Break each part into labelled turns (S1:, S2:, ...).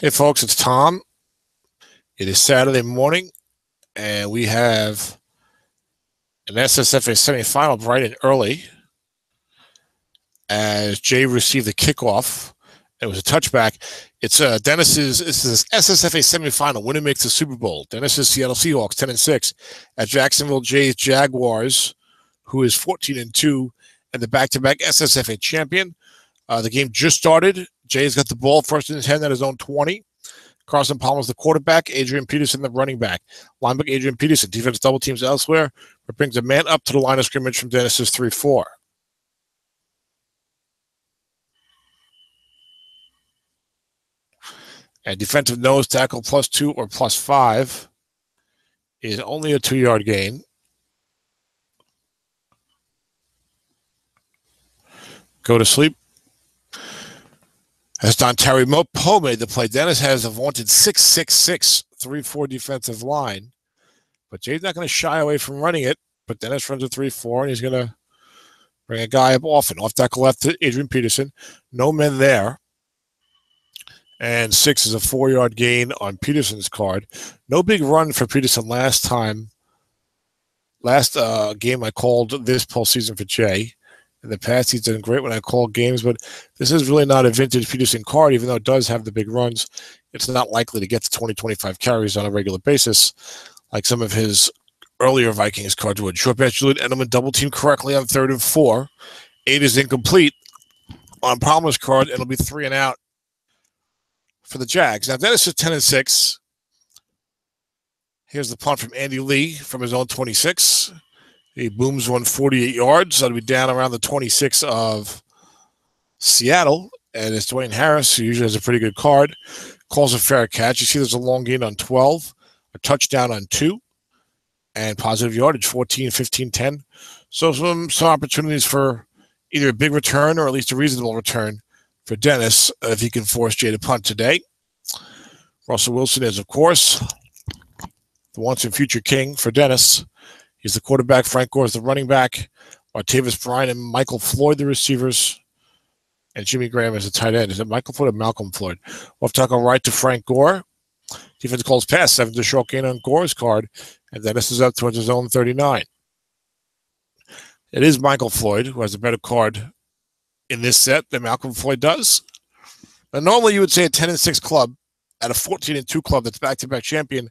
S1: Hey folks, it's Tom. It is Saturday morning, and we have an SSFA semifinal bright and early as Jay received the kickoff. It was a touchback. It's Dennis's. This is SSFA semifinal. Winner makes the Super Bowl. Dennis's Seattle Seahawks 10-6 at Jacksonville Jays Jaguars, who is 14-2 and the back-to-back SSFA champion. The game just started. Jay's got the ball first and 10 at his own 20. Carson Palmer's the quarterback. Adrian Peterson, the running back. Linebacker Adrian Peterson. Defense double teams elsewhere, but brings a man up to the line of scrimmage from Dennis's 3-4. And defensive nose tackle +2 or +5 is only a 2-yard gain. Go to sleep. As Don Terry Poe made the play, Dennis has a vaunted 6'6", 3-4 defensive line. But Jay's not going to shy away from running it. But Dennis runs a 3-4, and he's going to bring a guy up often. Off tackle left to Adrian Peterson. No men there. And 6 is a 4-yard gain on Peterson's card. No big run for Peterson last time. Last game I called this postseason for Jay. In the past, he's done great when I call games, but this is really not a vintage Peterson card, even though it does have the big runs. It's not likely to get to 20, 25 carries on a regular basis, like some of his earlier Vikings cards would. Short pass, Julian Edelman double team correctly on 3rd and 4. 8 is incomplete on Palmer's card. It'll be 3 and out for the Jags. Now, Dennis is 10-6. Here's the punt from Andy Lee from his own 26. He booms 148 yards. That'll be down around the 26 of Seattle. And it's Dwayne Harris, who usually has a pretty good card, calls a fair catch. You see there's a long gain on 12, a touchdown on 2, and positive yardage, 14, 15, 10. So some opportunities for either a big return or at least a reasonable return for Dennis if he can force Jay to punt today. Russell Wilson is, of course, the once and future king for Dennis. He's the quarterback. Frank Gore is the running back. Martavis Bryant and Michael Floyd, the receivers. And Jimmy Graham is the tight end. Is it Michael Floyd or Malcolm Floyd? Off tackle right to Frank Gore. Defense calls pass. 7's a short gain on Gore's card. And Dennis is up towards his own 39. It is Michael Floyd who has a better card in this set than Malcolm Floyd does. Now, normally you would say a 10-6 club at a 14-2 club that's back-to-back champion.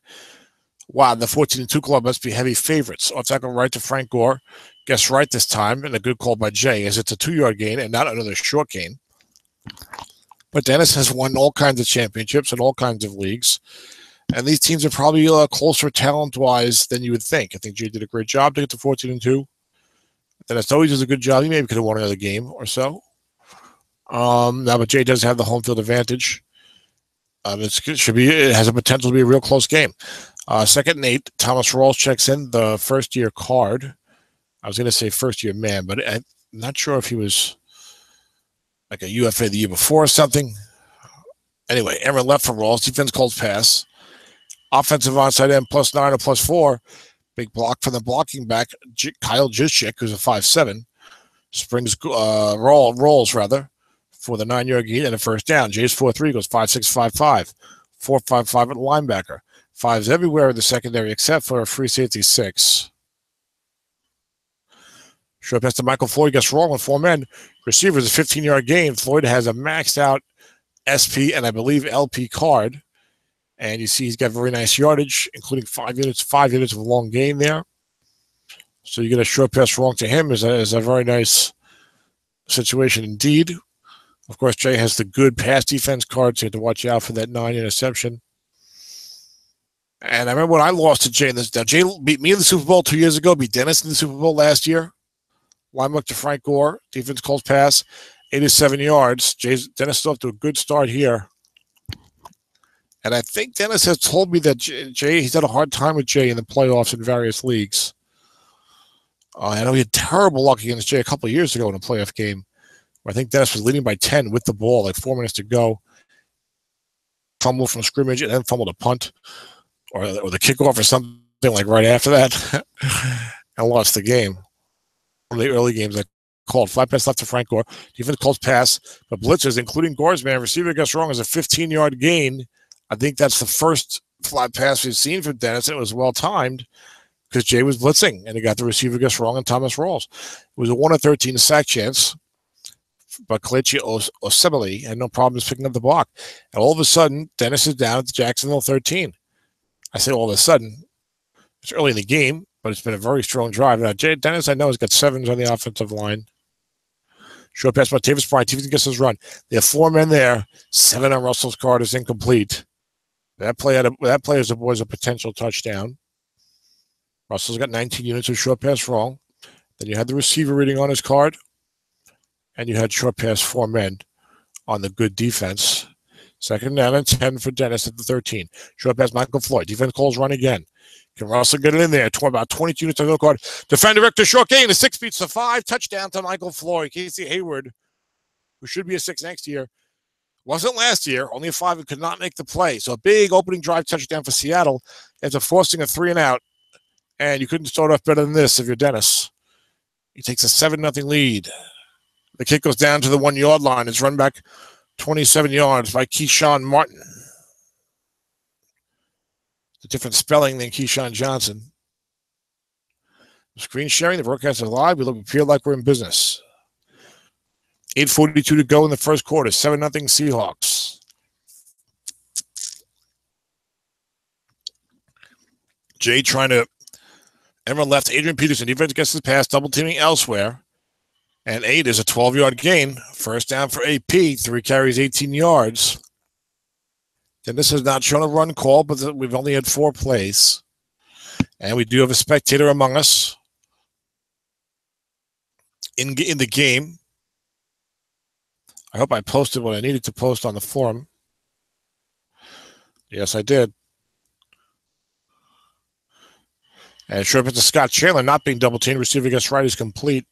S1: Wow, the 14-2 club must be heavy favorites. Off tackle right to Frank Gore. Guess right this time, and a good call by Jay, as it's a 2-yard gain and not another short gain. But Dennis has won all kinds of championships in all kinds of leagues, and these teams are probably closer talent-wise than you would think. I think Jay did a great job to get to 14-2. Dennis always does a good job. He maybe could have won another game or so. Now, but Jay does have the home field advantage. It has a potential to be a real close game. 2nd and 8, Thomas Rawls checks in, the first-year card. I was going to say first-year man, but I'm not sure if he was like a UFA the year before or something. Anyway, Aaron left for Rawls. Defense calls pass. Offensive onside end +9 or +4. Big block from the blocking back, Kyle Juszczyk, who's a 5'7". Springs rolls, rather, for the 9-yard gain and a first down. Jay's 4-3 goes 5-6, 5-5. 4-5-5 at linebacker. 5's everywhere in the secondary except for a free safety 6. Short pass to Michael Floyd gets wrong with 4 men. Receivers a 15-yard gain. Floyd has a maxed out SP and I believe LP card. And you see he's got very nice yardage, including 5 units of a long gain there. So you get a short pass wrong to him is a very nice situation indeed. Of course, Jay has the good pass defense card, so you have to watch out for that 9 interception. And I remember when I lost to Jay in this. Now, Jay beat me in the Super Bowl 2 years ago, beat Dennis in the Super Bowl last year. Linebacker to Frank Gore. Defense calls pass. 87 yards. Dennis still up to a good start here. And I think Dennis has told me that Jay, he's had a hard time with Jay in the playoffs in various leagues. I know he had terrible luck against Jay a couple of years ago in a playoff game where I think Dennis was leading by 10 with the ball, like 4 minutes to go. Fumble from scrimmage and then fumbled a punt. Or the kickoff or something like right after that, and lost the game. One of the early games I called. Flat pass left to Frank Gore. Defense calls pass, but blitzers, including Gore's man, receiver gets wrong as a 15-yard gain I think that's the first flat pass we've seen from Dennis. It was well-timed because Jay was blitzing, and he got the receiver guess wrong, and Thomas rolls. It was a 1 of 13 sack chance, but Kelechi Osebele had no problems picking up the block. And all of a sudden, Dennis is down at the Jacksonville 13. I say all of a sudden. It's early in the game, but it's been a very strong drive. Now, Dennis, I know, has got 7s on the offensive line. Short pass by Tavis Bryant. Tavis gets his run. They have 4 men there. 7 on Russell's card is incomplete. That play is a potential touchdown. Russell's got 19 units of short pass wrong. Then you had the receiver reading on his card, and you had short pass 4 men on the good defense. 2nd down and 10 for Dennis at the 13. Short pass Michael Floyd. Defense calls run again. Can Russell get it in there? About 22 units on the card. Defender Richter short gain. The 6 beats the 5. Touchdown to Michael Floyd. Casey Hayward, who should be a 6 next year, wasn't last year. Only a 5 and could not make the play. So a big opening drive touchdown for Seattle after forcing a 3 and out. And you couldn't start off better than this if you're Dennis. He takes a 7-0 lead. The kick goes down to the 1-yard line. It's run back 27 yards by Keyshawn Martin. A different spelling than Keyshawn Johnson. Screen sharing. The broadcast is live. We feel like we're in business. 8:42 to go in the first quarter. 7-0 Seahawks. Jay trying to. Everyone left. Adrian Peterson. Defense gets his pass. Double teaming elsewhere. And 8 is a 12-yard gain. First down for AP. 3 carries, 18 yards. And this has not shown a run call, but we've only had 4 plays. And we do have a spectator among us in the game. I hope I posted what I needed to post on the forum. Yes, I did. And short pass to Scott Chandler, not being double-teamed. Receiver gets right is complete.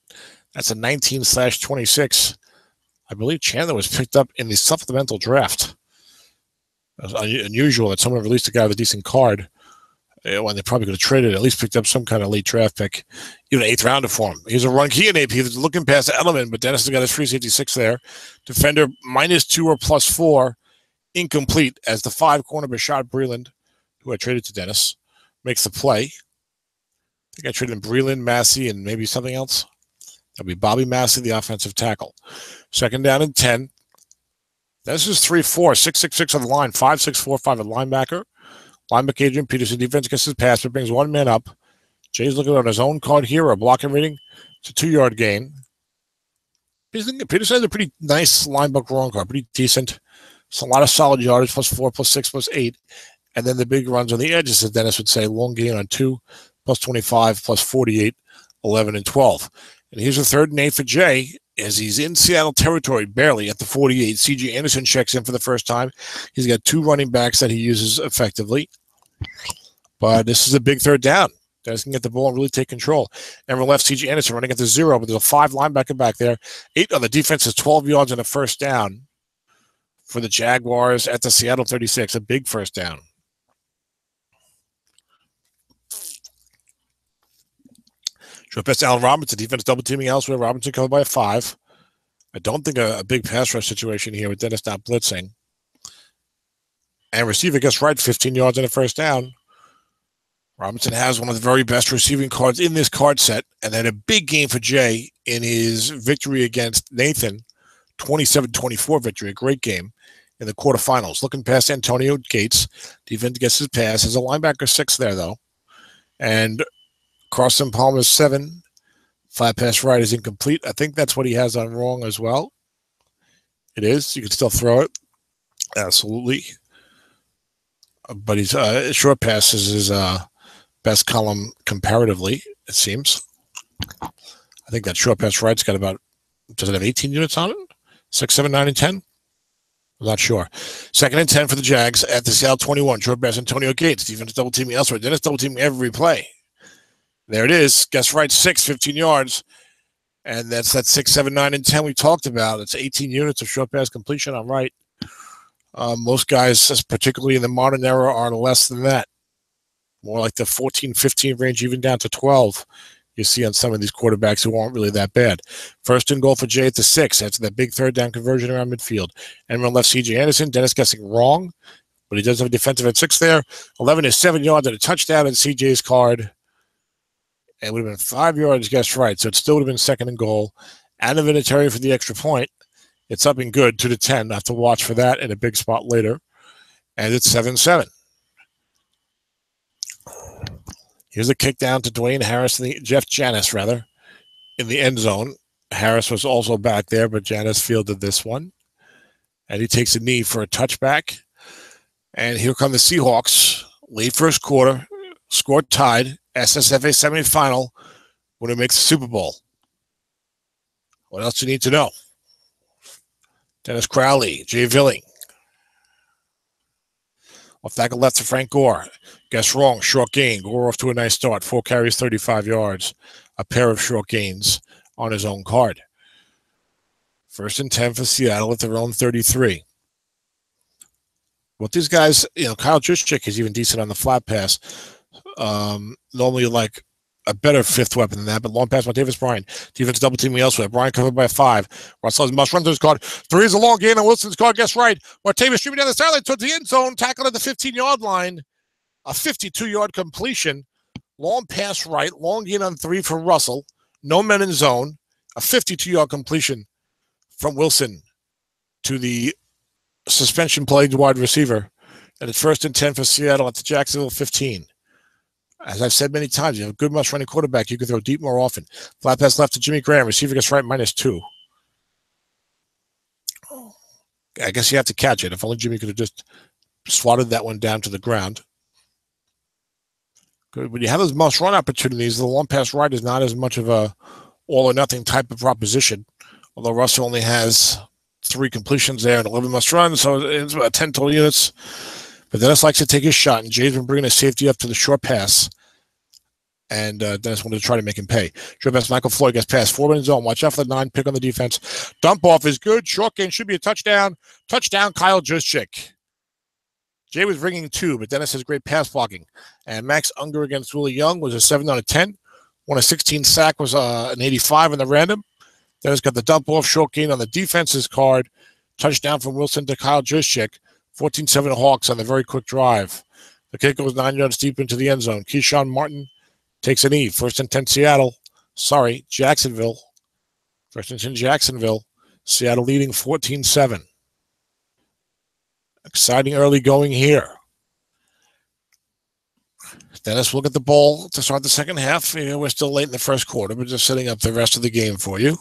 S1: That's a 19/26. I believe Chandler was picked up in the supplemental draft. It was unusual that someone released a guy with a decent card when they probably could have traded, at least picked up some kind of late draft pick, even an 8th rounder for him. He's a run key in AP. He's looking past Edelman, but Dennis has got his free safety 6 there. Defender -2 or +4, incomplete as the 5 corner Bashad Breeland, who I traded to Dennis, makes the play. I think I traded him Breeland, Massey, and maybe something else. That'll be Bobby Massey, the offensive tackle. 2nd down and 10. This is 3-4, 6-6-6 on the line, 5-6-4-5 at linebacker. Linebacker Adrian Peterson. Defense gets his pass, but brings 1 man up. Jay's looking on his own card here, a blocking rating. It's a 2-yard gain. Peterson has a pretty nice linebacker wrong card, pretty decent. It's a lot of solid yardage, +4, +6, +8. And then the big runs on the edges, as Dennis would say, long gain on 2, +25, +48, 11, and 12. And here's a 3rd and 8 for Jay. As he's in Seattle territory, barely at the 48. C.J. Anderson checks in for the first time. He's got 2 running backs that he uses effectively. But this is a big 3rd down. Dennis can get the ball and really take control. And left, C.J. Anderson running at the 0, but there's a 5 linebacker back there. 8 on the defense is 12 yards and a first down for the Jaguars at the Seattle 36. A big first down. Short pass to Allen Robinson. Defense double teaming elsewhere. Robinson covered by a 5. I don't think a big pass rush situation here with Dennis not blitzing. And receiver gets right, 15 yards and a first down. Robinson has one of the very best receiving cards in this card set, and then a big game for Jay in his victory against Nathan, 27-24 victory, a great game in the quarterfinals. Looking past Antonio Gates. Defense gets his pass. There's a linebacker 6 there, though. And Carson Palmer's 7. Flat pass right is incomplete. I think that's what he has on wrong as well. It is. You can still throw it. Absolutely. But his short pass is his best column comparatively, it seems. I think that short pass right's got about, does it have 18 units on it? 6, 7, 9, and 10? I'm not sure. 2nd and 10 for the Jags at the Seattle 21. Short pass Antonio Gates. Defense double teaming elsewhere. Dennis double teaming every play. There it is. Guess right, 6, 15 yards. And that's that 6, 7, 9, and 10 we talked about. It's 18 units of short pass completion. I'm right. Most guys, particularly in the modern era, are less than that. More like the 14, 15 range, even down to 12. You see on some of these quarterbacks who aren't really that bad. 1st and goal for Jay at the 6. After that big 3rd down conversion around midfield. And run left, C.J. Anderson. Dennis guessing wrong. but he does have a defensive at 6 there. 11 is 7 yards and a touchdown in CJ's card. And it would have been 5 yards, guess right. So it still would have been 2nd and goal. And a Vinatieri for the extra point. It's up and good, 2-10. I have to watch for that in a big spot later. And it's 7-7. Here's a kick down to Dwayne Harris, Jeff Janis, rather, in the end zone. Harris was also back there, but Janis fielded this one. And he takes a knee for a touchback. And here come the Seahawks. Late first quarter, score tied, SSFA semifinal, when it makes the Super Bowl. What else do you need to know? Dennis Crowley, Jay Villing. Off tackle left to Frank Gore. Guess wrong, short gain. Gore off to a nice start. 4 carries, 35 yards. A pair of short gains on his own card. 1st and 10 for Seattle at their own 33. What these guys, Kyle Juszczyk is even decent on the flat pass. Normally like a better 5th weapon than that, but long pass, Montavis Bryant. Defense double teaming elsewhere. Bryant covered by 5. Russell must run to his card. 3 is a long gain on Wilson's card. Guess right. Montavis streaming down the sideline towards the end zone. Tackled at the 15-yard line. A 52-yard completion. Long pass right. Long gain on 3 for Russell. No men in zone. A 52-yard completion from Wilson to the suspension plagued wide receiver. And it's 1st and 10 for Seattle at the Jacksonville 15. As I've said many times, you have a good much running quarterback. You can throw deep more often. Flat pass left to Jimmy Graham. Receiver gets right, -2. I guess you have to catch it. If only Jimmy could have just swatted that one down to the ground. Good. When you have those must-run opportunities, the long pass right is not as much of a all-or-nothing type of proposition. Although Russell only has 3 completions there and 11 must-runs, so it's about 10 total units. But Dennis likes to take his shot, and Jay's been bringing his safety up to the short pass. And Dennis wanted to try to make him pay. Short pass, Michael Floyd gets past 4 in zone. Watch out for the 9 pick on the defense. Dump off is good. Short gain should be a touchdown. Touchdown, Kyle Juszczyk. Jay was ringing 2, but Dennis has great pass blocking. And Max Unger against Willie Young was a 7 out of 10. 1 of 16 sack was an 85 in the random. Dennis got the dump off, short gain on the defense's card. Touchdown from Wilson to Kyle Juszczyk. 14-7 Hawks on the very quick drive. The kick goes 9 yards deep into the end zone. Keyshawn Martin takes a knee. 1st and 10 Seattle. Jacksonville. 1st and 10 Jacksonville. Seattle leading 14-7. Exciting early going here. Dennis will get the ball to start the second half. We're still late in the first quarter, but just setting up the rest of the game for you.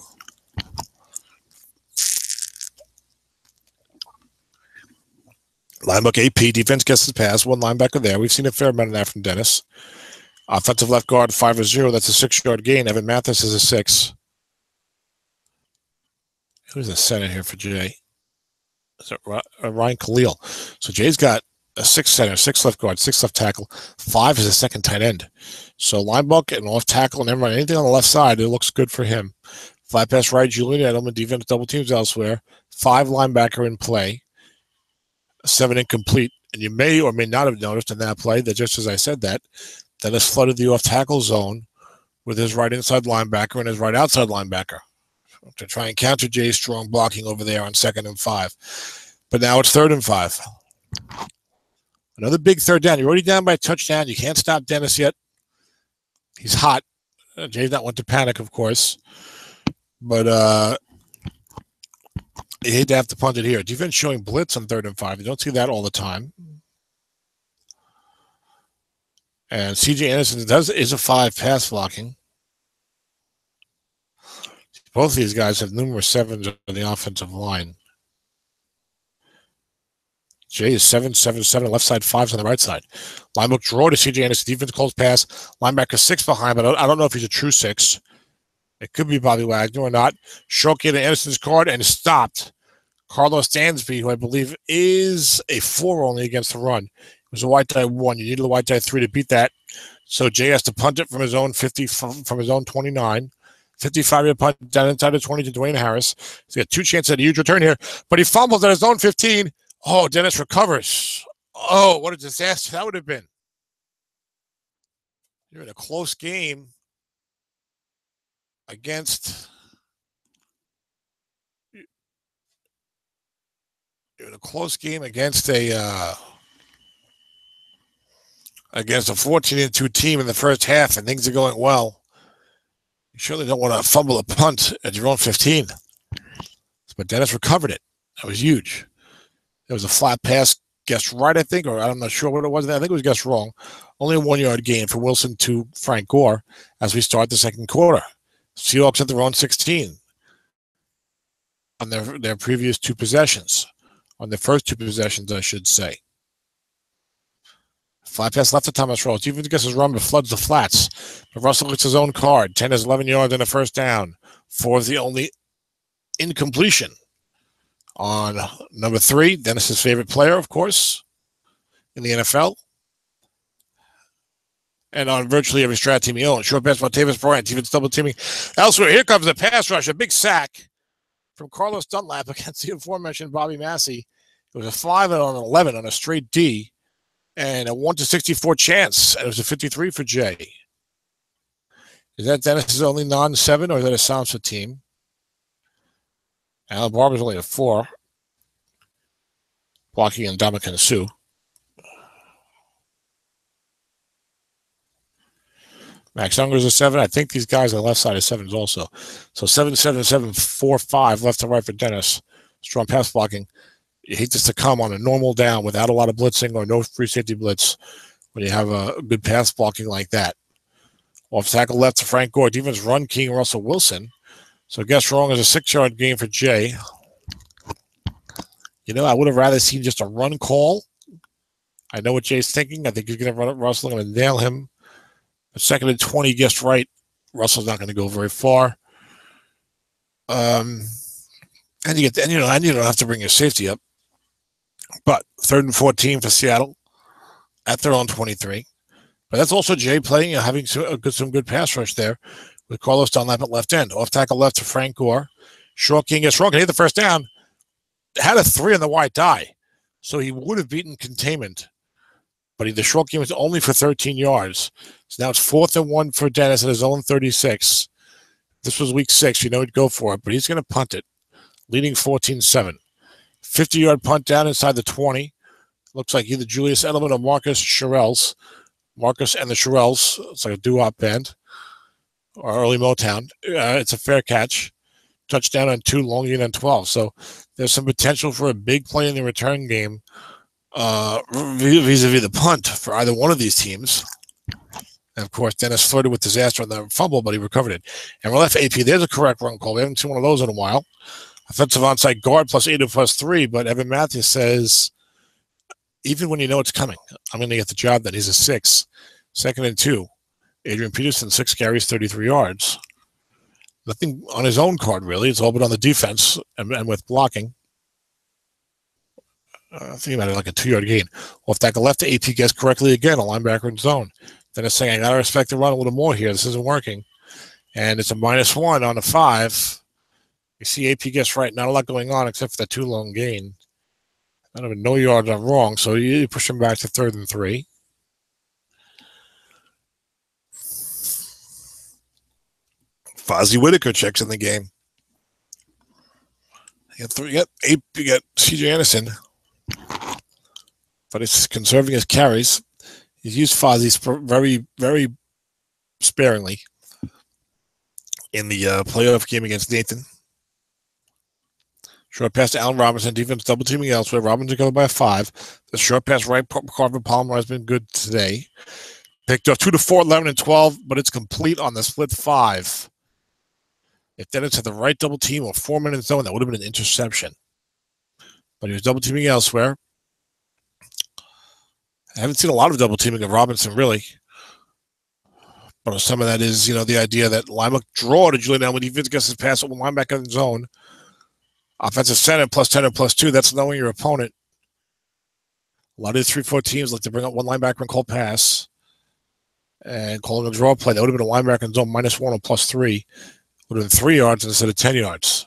S1: Linebacker AP, defense gets the pass. 1 linebacker there. We've seen a fair amount of that from Dennis. Offensive left guard, 5-0. That's a 6-yard gain. Evan Mathis is a 6. Who's the center here for Jay? Is it Ryan Khalil? So Jay's got a 6 center, 6 left guard, 6 left tackle. 5 is a second tight end. So linebacker and off tackle and everyone, anything on the left side, it looks good for him. Flat pass right, Julian Edelman, defense double teams elsewhere. 5 linebacker in play. 7 incomplete. And you may or may not have noticed in that play that just as I said that, Dennis flooded the off-tackle zone with his right inside linebacker and his right outside linebacker to try and counter Jay's strong blocking over there on 2nd and 5. But now it's 3rd and 5. Another big 3rd down. You're already down by a touchdown. You can't stop Dennis yet. He's hot. Jay's not one to panic, of course. But you hate to have to punt it here. Defense showing blitz on 3rd and 5. You don't see that all the time. And C.J. Anderson is a 5 pass blocking. Both of these guys have numerous 7s on the offensive line. Jay is 7-7-7, left side 5s on the right side. Linebacker draw to C.J. Anderson. Defense calls pass. Linebacker 6 behind, but I don't know if he's a true 6. It could be Bobby Wagner or not. Short gain to Anderson's card and stopped. Carlos Dansby, who I believe is a 4 only against the run. It was a white tie 1. You needed a white tie 3 to beat that. So Jay has to punt it from his own 50, from his own 29. 55-yard punt down inside the 20 to Dwayne Harris. He's got 2 chances at a huge return here, but he fumbles at his own 15. Oh, Dennis recovers. Oh, what a disaster that would have been. You're in a close game against a against a 14-2 team in the first half and things are going well, you surely don't want to fumble a punt at your own 15. But Dennis recovered it. That was huge. It was a flat pass, guessed right, I think, or I'm not sure what it was. I think it was guessed wrong. Only a 1 yard gain for Wilson to Frank Gore as we start the second quarter. Seahawks at their own 16 on their previous two possessions. On their first two possessions, I should say. Flat pass left to Thomas Rose. Even gets his run, but floods the flats. But Russell gets his own card. 10 is 11 yards and a first down. 4 is the only incompletion. On number 3, Dennis's favorite player, of course, in the NFL. And on virtually every strat team he owns. Short pass by Tavis Bryant. Defense double teaming elsewhere. Here comes the pass rush. A big sack from Carlos Dunlap against the aforementioned Bobby Massey. It was a 5 on 11 on a straight D. And a 1-64 chance. And it was a 53 for Jay. Is that Dennis's only non-7 or is that a Samsa team? Alan Barber's only a 4. Blocking in Dominican Sue. Max Unger's a 7. I think these guys on the left side are 7s also. So 7, 7, 7, 4, 5 left to right for Dennis. Strong pass blocking. You hate this to come on a normal down without a lot of blitzing or no free safety blitz when you have a good pass blocking like that. Off tackle left to Frank Gore. Defense run king Russell Wilson. So guess wrong is a 6 yard gain for Jay. You know, I would have rather seen just a run call. I know what Jay's thinking. I think he's going to run at Russell and nail him. But 2nd and 20, guessed right. Russell's not going to go very far. And you don't have to bring your safety up. But 3rd and 14 for Seattle at their own 23. But that's also Jay playing and having some good pass rush there with Carlos Dunlap at left end. Off tackle left to Frank Gore. Short king gets wrong. He hit the first down. Had a 3 on the white die. So he would have beaten containment. But the short game was only for 13 yards. So now it's 4th and 1 for Dennis at his own 36. This was week 6. You know he'd go for it. But he's going to punt it. Leading 14-7. 50-yard punt down inside the 20. Looks like either Julius Edelman or Marcus Shirelles. Marcus and the Shirelles. It's like a doo-wop band. Or early Motown. It's a fair catch. Touchdown on 2, long gain on 12. So there's some potential for a big play in the return game vis-a-vis the punt for either one of these teams. And of course, Dennis flirted with disaster on the fumble, but he recovered it. And we're left AP. There's a correct run call. We haven't seen one of those in a while. Offensive onside guard plus 8 or plus 3, but Evan Matthews says, even when you know it's coming, I'm going to get the job that he's a 6. 2nd and 2. Adrian Peterson, 6 carries, 33 yards. Nothing on his own card, really. It's all but on the defense and with blocking. I think about it like a 2-yard gain. Off tackle left to AP guessed correctly again, a linebacker in zone. Then it's saying, I got to respect the run a little more here. This isn't working. And it's a -1 on a 5. You see AP guessed right. Not a lot going on except for that 2 long gain. I don't even no yards are wrong, so you push him back to 3rd and 3. Fozzie Whitaker checks in the game. You got CJ Anderson. But it's conserving his carries. He's used Fozzie very, very sparingly in the playoff game against Nathan. Short pass to Allen Robinson. Defense double teaming elsewhere. Robinson going by a 5. The short pass right. Carver Palmer has been good today. Picked off 2 to 4, 11 and 12, but it's complete on the split 5. If Dennis had the right double team or 4-minute zone, that would have been an interception. But he was double teaming elsewhere. I haven't seen a lot of double teaming of Robinson, really. But some of that is, the idea that Lima draw to Julian Edelman. Defense gets his pass over linebacker in zone. Offensive center plus 10 or plus 2. That's knowing your opponent. A lot of the 3-4 teams like to bring up one linebacker and call pass. And calling a draw play. That would have been a linebacker in zone -1 or plus 3. Would have been 3 yards instead of 10 yards.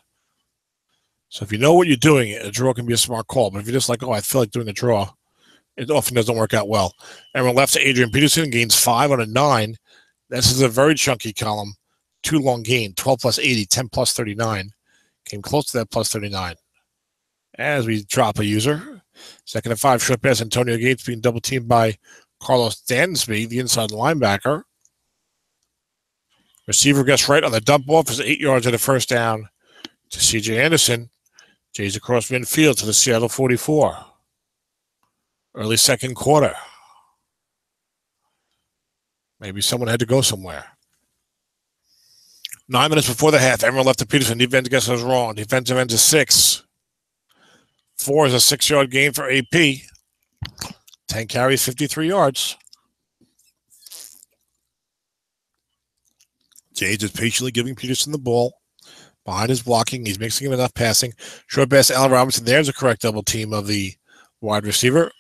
S1: So if you know what you're doing, a draw can be a smart call. But if you're just like, I feel like doing a draw, it often doesn't work out well. And we're left to Adrian Peterson, gains 5 on a 9. This is a very chunky column. 2 long gain, 12 plus 80, 10 plus 39. Came close to that plus 39. As we drop a user. 2nd and 5, short pass, Antonio Gates being double teamed by Carlos Dansby, the inside linebacker. Receiver gets right on the dump off, is 8 yards at a first down to C.J. Anderson. Jay's across midfield to the Seattle 44. Early second quarter. Maybe someone had to go somewhere. 9 minutes before the half, everyone left to Peterson. Defense guess was wrong. Defensive end to 6. 4 is a 6-yard gain for AP. 10 carries, 53 yards. Jay just patiently giving Peterson the ball. Behind his blocking, he's mixing him enough passing. Short pass, Allen Robinson. There's a correct double team of the wide receiver.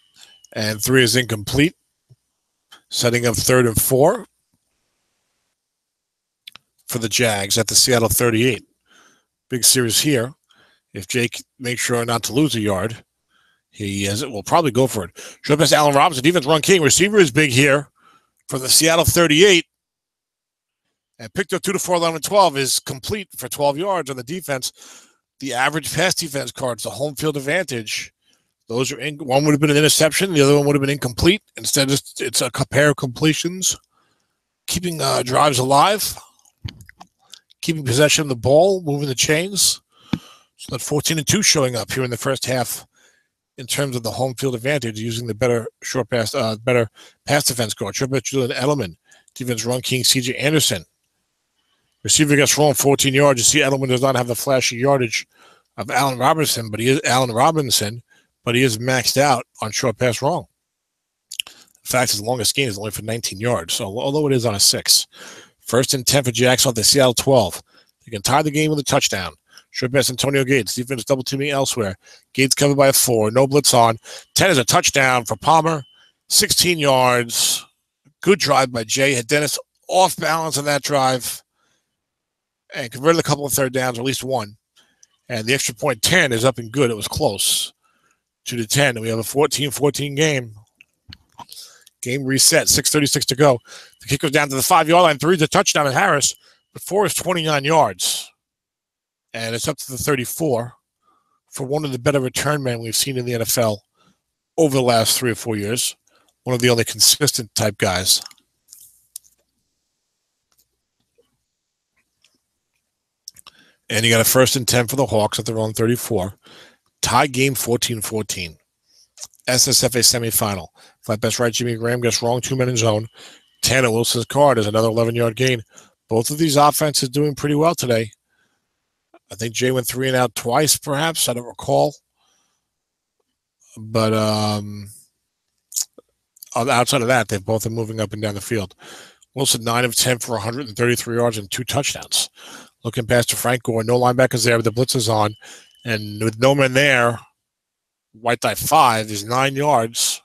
S1: And 3 is incomplete. Setting up 3rd and 4 for the Jags at the Seattle 38. Big series here. If Jake makes sure not to lose a yard, he will probably go for it. Short pass, Allen Robinson. Defense run king. Receiver is big here for the Seattle 38. And picked up 2 to 4, 11, 12 is complete for 12 yards on the defense. The average pass defense cards, the home field advantage. Those are one would have been an interception. The other one would have been incomplete. Instead, it's a pair of completions. Keeping drives alive. Keeping possession of the ball. Moving the chains. So that 14-2 showing up here in the first half in terms of the home field advantage, using the better better pass defense guard. Short pass, Julian Edelman. Defense run king, C.J. Anderson. Receiver gets wrong 14 yards. You see Edelman does not have the flashy yardage of Allen Robinson, but he is maxed out on short pass wrong. In fact, his longest gain is only for 19 yards, so although it is on a 6. 1st and 10 for Jackson at the Seattle 12. They can tie the game with a touchdown. Short pass, Antonio Gates. Defense double teaming elsewhere. Gates covered by a 4. No blitz on. 10 is a touchdown for Palmer. 16 yards. Good drive by Jay. Had Dennis off balance on that drive and converted a couple of third downs, or at least one. And the extra point 10 is up and good. It was close to the 10. And we have a 14-14 game. Game reset, 6:36 to go. The kick goes down to the 5-yard line. 3 is a touchdown at Harris, but 4 is 29 yards. And it's up to the 34 for one of the better return men we've seen in the NFL over the last 3 or 4 years. One of the only consistent type guys. And you got a 1st and 10 for the Hawks at their own 34. Tie game 14-14. SSFA semifinal. Flat best right, Jimmy Graham gets wrong, 2 men in zone. Tanner Wilson's card is another 11-yard gain. Both of these offenses doing pretty well today. I think Jay went 3 and out twice, perhaps. I don't recall. But outside of that, they've both been moving up and down the field. Wilson, 9 of 10 for 133 yards and 2 touchdowns. Looking past to Frank Gore. No linebackers there, but the blitz is on. And with no men there, White Die 5 is 9 yards.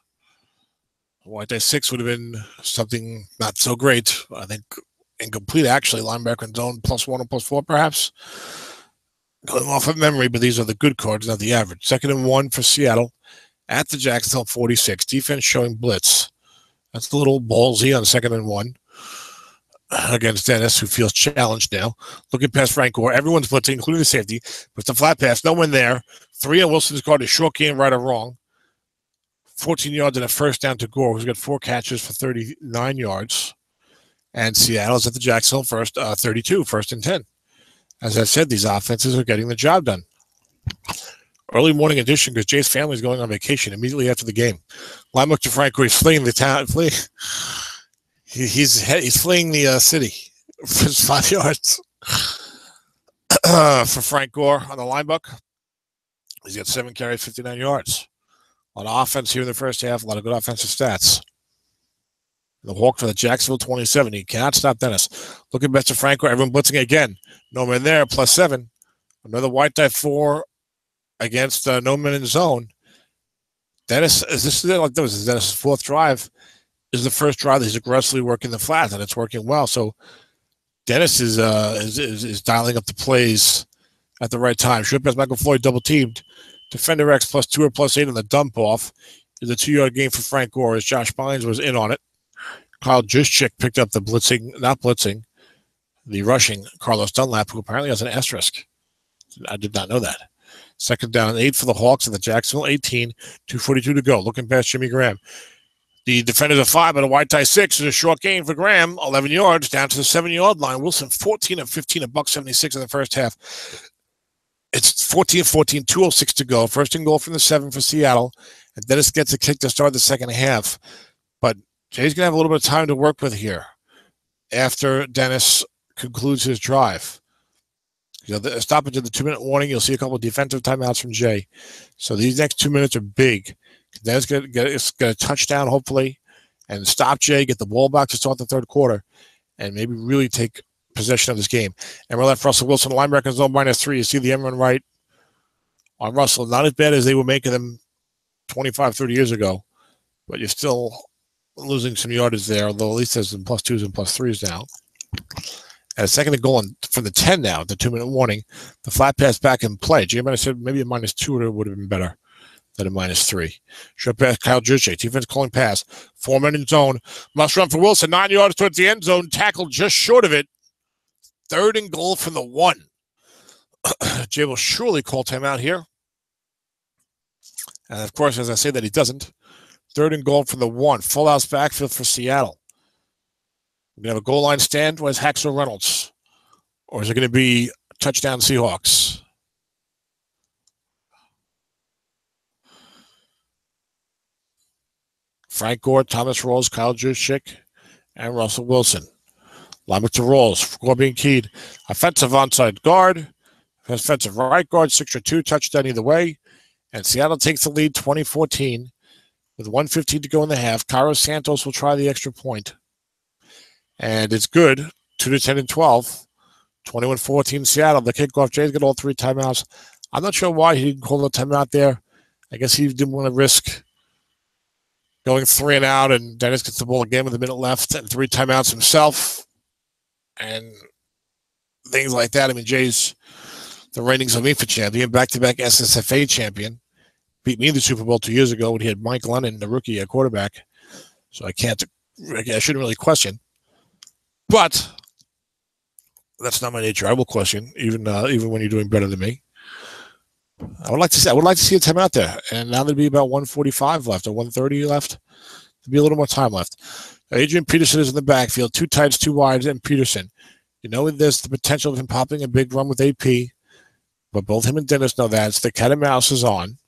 S1: White Die 6 would have been something not so great. I think incomplete, actually. Linebacker in zone +1 or +4, perhaps. Going off of memory, but these are the good cards, not the average. 2nd and 1 for Seattle at the Jacksonville 46. Defense showing blitz. That's a little ballsy on 2nd and 1 against Dennis, who feels challenged now. Looking past Frank Gore. Everyone's blitzing, including the safety. But it's a flat pass. No one there. 3 on Wilson's guard. A short game, right or wrong. 14 yards and a 1st down to Gore, who's got 4 catches for 39 yards. And Seattle's at the Jacksonville 32, 1st and 10. As I said, these offenses are getting the job done. Early morning edition because Jay's family is going on vacation immediately after the game. Linebacker to Frank Gore. He's fleeing the town. He's fleeing the city for his 5 yards. For Frank Gore on the linebacker. He's got 7 carries, 59 yards. A lot of offense here in the first half. A lot of good offensive stats. The Hawk for the Jacksonville 27. He cannot stop Dennis. Looking best to Frank Gore. Everyone blitzing again. No man there. +7. Another White Die 4 against no man in zone. Dennis, this is Dennis's 4th drive. This is the first drive that he's aggressively working the flat, and it's working well. So Dennis is dialing up the plays at the right time. Short pass, Michael Floyd double teamed. Defender X +2 or +8 on the dump off is a 2-yard gain for Frank Gore as Josh Bynes was in on it. Kyle Juszczyk picked up the rushing Carlos Dunlap, who apparently has an asterisk. I did not know that. 2nd down and 8 for the Hawks at the Jacksonville 18, 2:42 to go. Looking past Jimmy Graham. The defenders are 5, but a wide tie 6 is a short gain for Graham. 11 yards down to the 7-yard line. Wilson 14 of 15, $1.76 in the first half. It's 14-14, 2:06 to go. First and goal from the 7 for Seattle. And Dennis gets a kick to start the second half. But Jay's going to have a little bit of time to work with here after Dennis concludes his drive. Stop into the 2-minute warning. You'll see a couple of defensive timeouts from Jay. So these next 2 minutes are big. Dennis going to get a touchdown, hopefully, and stop Jay, get the ball back to start the third quarter, and maybe really take possession of this game. And we're left Russell Wilson, linebacker zone -3. You see the end run right on Russell. Not as bad as they were making them 25, 30 years ago, but you're still losing some yardage there, although at least there's some +2s and +3s now. And a second and goal from the 10 now, the 2-minute warning. The flat pass back in play. Jay might have said maybe a -2 would have been better than a -3. Short pass, Kyle Juszczyk. Defense calling pass. 4-man in zone. Must run for Wilson. 9 yards towards the end zone. Tackled just short of it. Third and goal from the 1. Jay will surely call timeout here. And, of course, as I say that, he doesn't. Third and goal from the 1. Full house backfield for Seattle. We're going to have a goal line stand. Where's Haxel Reynolds? Or is it going to be touchdown Seahawks? Frank Gore, Thomas Rawls, Kyle Juszczyk, and Russell Wilson. Linebacker to Rawls. Gore being keyed. Offensive onside guard. Offensive right guard. 6-2. Touchdown either way. And Seattle takes the lead 20-14 with 1:15 to go in the half. Cairo Santos will try the extra point. And it's good. 2-10 and 12. 21-14 Seattle. The kickoff. Jay's got all 3 timeouts. I'm not sure why he didn't call the timeout there. I guess he didn't want to risk going 3 and out, and Dennis gets the ball again with a minute left and 3 timeouts himself and things like that. I mean, Jay's the reigning Zomifa champion, back-to-back SSFA champion. Beat me in the Super Bowl 2 years ago when he had Mike Lennon, the rookie at quarterback. So I shouldn't really question. But that's not my nature. I will question, even when you're doing better than me. I would like to see a timeout there, and now there'd be about 1:45 left or 1:30 left. There'd be a little more time left. Adrian Peterson is in the backfield, 2 tights, 2 wides, and Peterson. You know, there's the potential of him popping a big run with AP, but both him and Dennis know that. It's the cat and mouse is on.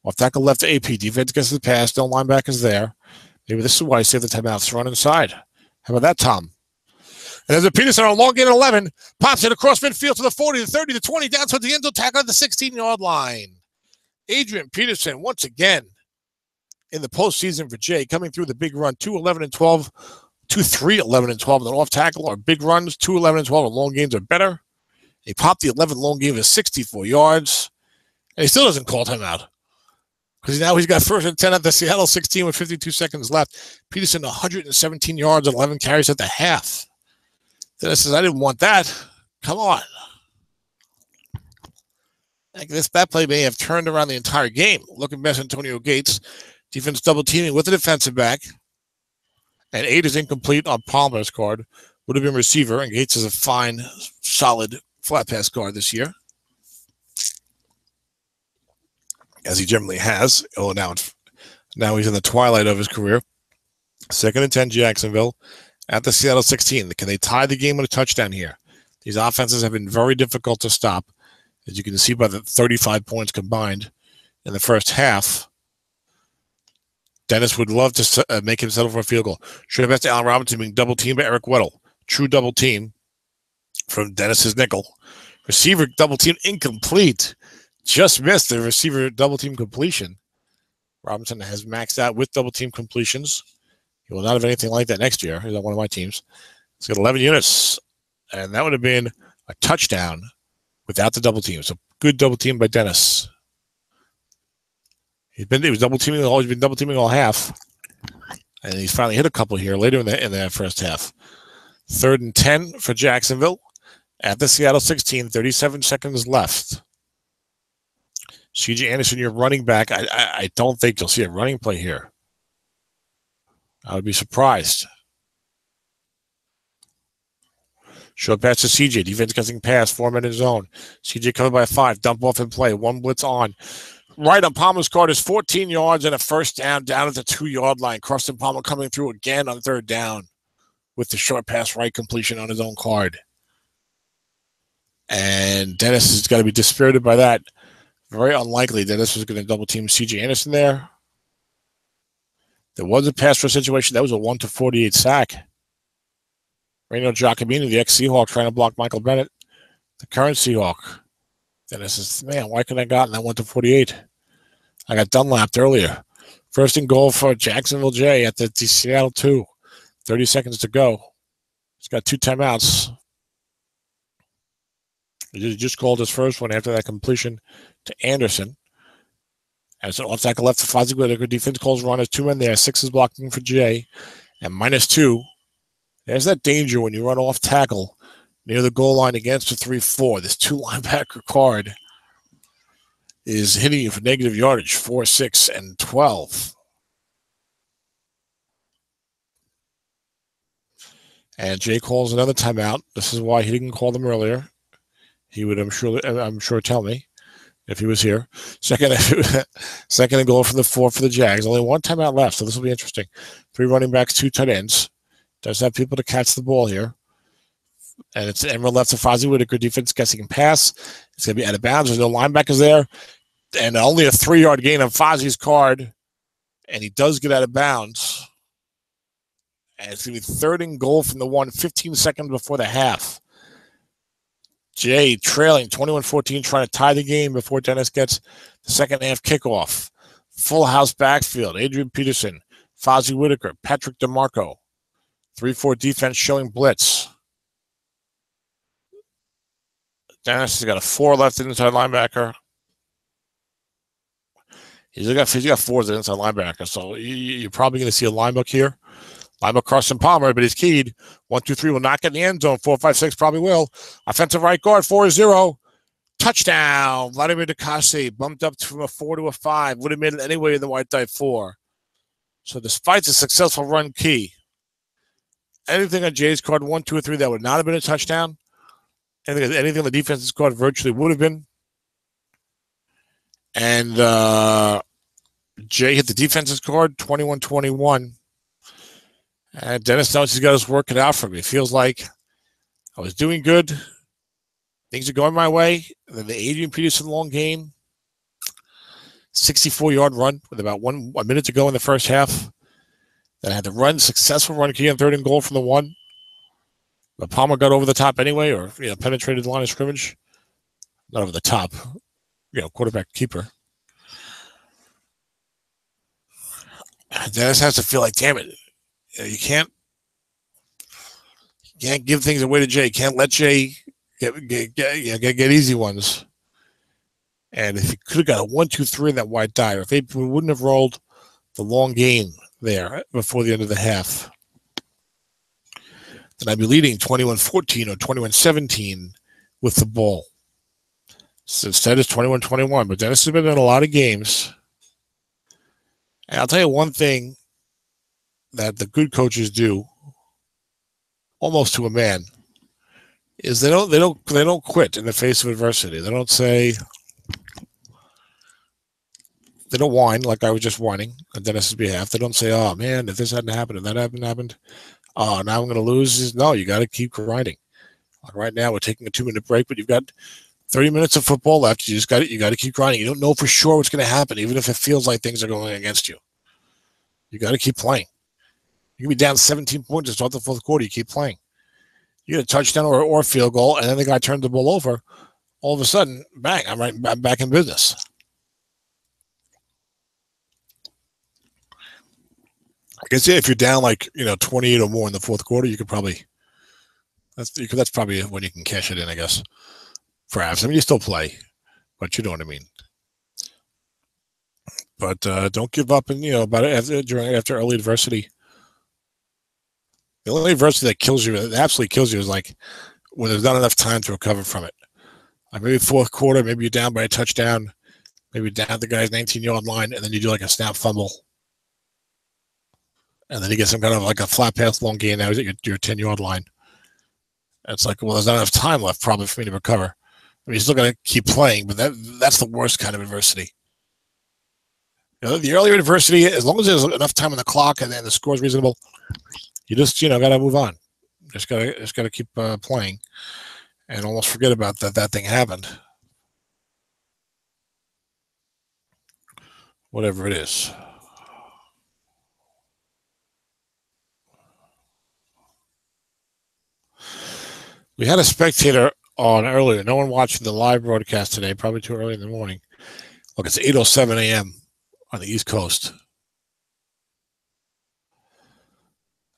S1: Off tackle left to AP. Defense gets the pass. No linebackers there. Maybe this is why I save the timeouts. Run inside. How about that, Tom? And there's a Peterson on a long gain at 11. Pops it across midfield to the 40, the 30, the 20, down towards the end zone, tackle at the 16-yard line. Adrian Peterson, once again, in the postseason for Jay, coming through the big run, 2-11 and 12, 2-3-11 and 12, and then off tackle are big runs, 2-11 and 12, and long gains are better. He popped the 11 long gain of 64 yards, and he still doesn't call timeout. Because now he's got 1st and 10 at the Seattle 16 with 52 seconds left. Peterson, 117 yards and 11 carries at the half. Dennis says, I didn't want that. Come on. That play may have turned around the entire game. Look at Antonio Gates. Defense double teaming with the defensive back. And 8 is incomplete on Palmer's card. Would have been receiver. And Gates is a fine, solid flat pass guard this year, as he generally has. Oh, now he's in the twilight of his career. 2nd and 10, Jacksonville at the Seattle 16. Can they tie the game with a touchdown here? These offenses have been very difficult to stop, as you can see by the 35 points combined in the first half. Dennis would love to make him settle for a field goal. Should have best to Allen Robinson being double teamed by Eric Weddle. True double team from Dennis's nickel. Receiver double team incomplete. Just missed the receiver double team completion. Robinson has maxed out with double team completions. He will not have anything like that next year. He's on one of my teams. He's got 11 units, and that would have been a touchdown without the double team. So good double team by Dennis. He was double teaming. He's been double teaming all half, and he's finally hit a couple here later in the first half. 3rd and 10 for Jacksonville at the Seattle 16. 37 seconds left. C.J. Anderson, your running back. I don't think you'll see a running play here. I would be surprised. Short pass to C.J. Defense getting pass. 4-minute zone. C.J. covered by 5. Dump off and play. 1 blitz on. right on Palmer's card is 14 yards and a first down at the 2-yard line. Carson Palmer coming through again on third down with the short pass right completion on his own card. And Dennis has got to be dispirited by that. Very unlikely Dennis was going to double team C.J. Anderson there. There was a pass rush situation. That was a 1-48 sack. Reno Giacomini, the ex-Seahawk, trying to block Michael Bennett, the current Seahawk. Dennis says, man, why couldn't I have gotten that 1-48? I got Dunlapped earlier. First and goal for Jacksonville J at the Seattle 2. 30 seconds to go. He's got 2 timeouts. He just called his first one after that completion to Anderson. And so off tackle left for Fozzie Whitaker. Defense calls run as 2 men there. 6 is blocking for Jay. And -2. There's that danger when you run off tackle near the goal line against the 3-4. This 2 linebacker card is hitting you for negative yardage, 4, 6, and 12. And Jay calls another timeout. This is why he didn't call them earlier. He would, I'm sure, tell me if he was here. Second and goal for the 4 for the Jags. Only 1 timeout left, so this will be interesting. 3 running backs, 2 tight ends. Does have people to catch the ball here. And it's Emerald left to Fozzie Whitaker. Defense guessing can pass. It's going to be out of bounds. There's no linebackers there. And only a 3-yard gain on Fozzie's card. And he does get out of bounds. And it's going to be 3rd and goal from the 1, 15 seconds before the half. Jay trailing 21-14, trying to tie the game before Dennis gets the second half kickoff. Full house backfield. Adrian Peterson, Fozzie Whitaker, Patrick DeMarco. 3-4 defense showing blitz. Dennis has got a 4 left inside linebacker. He's got 4 as an inside linebacker, so you're probably going to see a linebook here. Linebook Carson Palmer, but he's keyed. 1, 2, 3 will not get in the end zone. 4, 5, 6 probably will. Offensive right guard, 4-0. Touchdown. Vladimir DeCassi bumped up from a 4 to a 5. Would have made it anyway in the white die 4. So despite the successful run key, anything on Jay's card, 1, 2, or 3, that would not have been a touchdown. Anything on the defense's card virtually would have been. And Jay hit the defense's card, 21-21. And Dennis knows he's got his work cut out for me. It feels like I was doing good. Things are going my way. And then the Adrian Peterson long game, 64-yard run with about 1 minute to go in the first half. Then I had to successful run key on 3rd and goal from the 1. But Palmer got over the top anyway, or penetrated the line of scrimmage. Not over the top, quarterback keeper. Dennis has to feel like, damn it, you can't give things away to Jay. You can't let Jay get easy ones. And if he could have got a 1, 2, 3 in that wide die, or if they wouldn't have rolled the long game there before the end of the half, then I'd be leading 21-14 or 21-17 with the ball. So instead it's 21-21. But Dennis has been in a lot of games. And I'll tell you one thing that the good coaches do, almost to a man, is they don't quit in the face of adversity. They don't say, they don't whine like I was just whining on Dennis's behalf. They don't say, oh man, if this hadn't happened, if that hadn't happened, oh, now I'm going to lose. No, you got to keep grinding. Like right now, we're taking a 2-minute break, but you've got 30 minutes of football left. You got to keep grinding. You don't know for sure what's going to happen, even if it feels like things are going against you. You got to keep playing. You can be down 17 points to start the 4th quarter. You keep playing. You get a touchdown or a field goal, and then the guy turns the ball over. All of a sudden, bang! I'm back in business. I guess if you're down 28 or more in the 4th quarter, you could probably that's probably when you can cash it in, I guess. Perhaps. I mean, you still play, but you know what I mean. But don't give up, and about it after early adversity. The only adversity that kills you, that absolutely kills you, is like when there's not enough time to recover from it. Like maybe 4th quarter, maybe you're down by a touchdown, maybe you're down at the guy's 19-yard line, and then you do like a snap fumble. And then you get some kind of like a flat pass long gain. Now he's at your 10-yard line. It's like, well, there's not enough time left probably for me to recover. I mean, you still got to keep playing, but that's the worst kind of adversity. The earlier adversity, as long as there's enough time on the clock and then the score is reasonable, you just got to move on. Just got to keep playing, and almost forget about that thing happened. Whatever it is. We had a spectator on earlier. No one watching the live broadcast today. Probably too early in the morning. Look, it's 8:07 a.m. on the East Coast.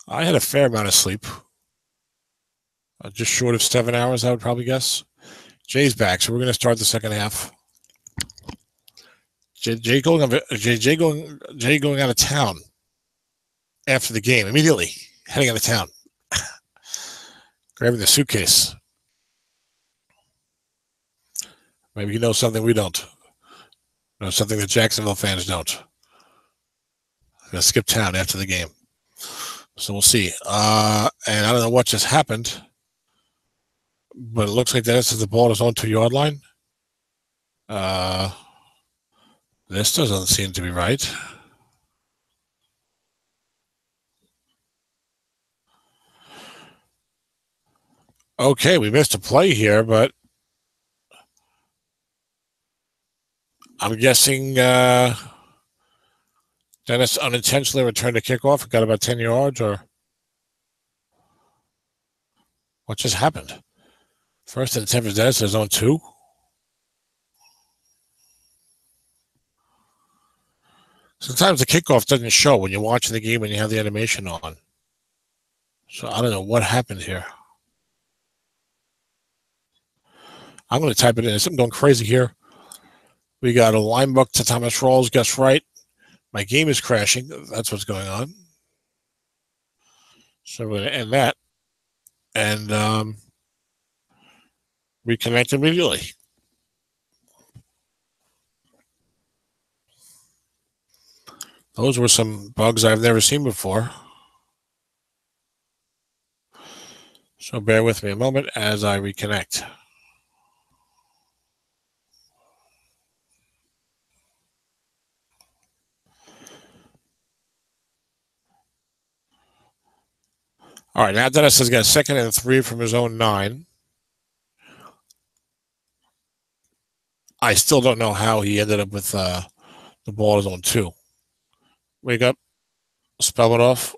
S1: I had a fair amount of sleep. Just short of 7 hours, I would probably guess. Jay's back, so we're going to start the second half. Jay going out of town after the game, immediately heading out of town, grabbing the suitcase. Maybe he knows something we don't. Know something that Jacksonville fans don't. I'm going to skip town after the game. So we'll see. And I don't know what just happened, but it looks like Dennis has the ball at his own 2-yard line. This doesn't seem to be right. Okay, we missed a play here, but I'm guessing Dennis unintentionally returned a kickoff and got about 10 yards, or what just happened? First and 10 for Dennis, his own 2. Sometimes the kickoff doesn't show when you're watching the game and you have the animation on. So I don't know what happened here. I'm going to type it in. There's something going crazy here. We got a line buck to Thomas Rawls. Guess right. My game is crashing. That's what's going on. So we're going to end that and reconnect immediately. Those were some bugs I've never seen before. So bear with me a moment as I reconnect. All right, now Dennis has got a 2nd and 3 from his own 9. I still don't know how he ended up with the ball at his own 2. Wake up. Spell it off.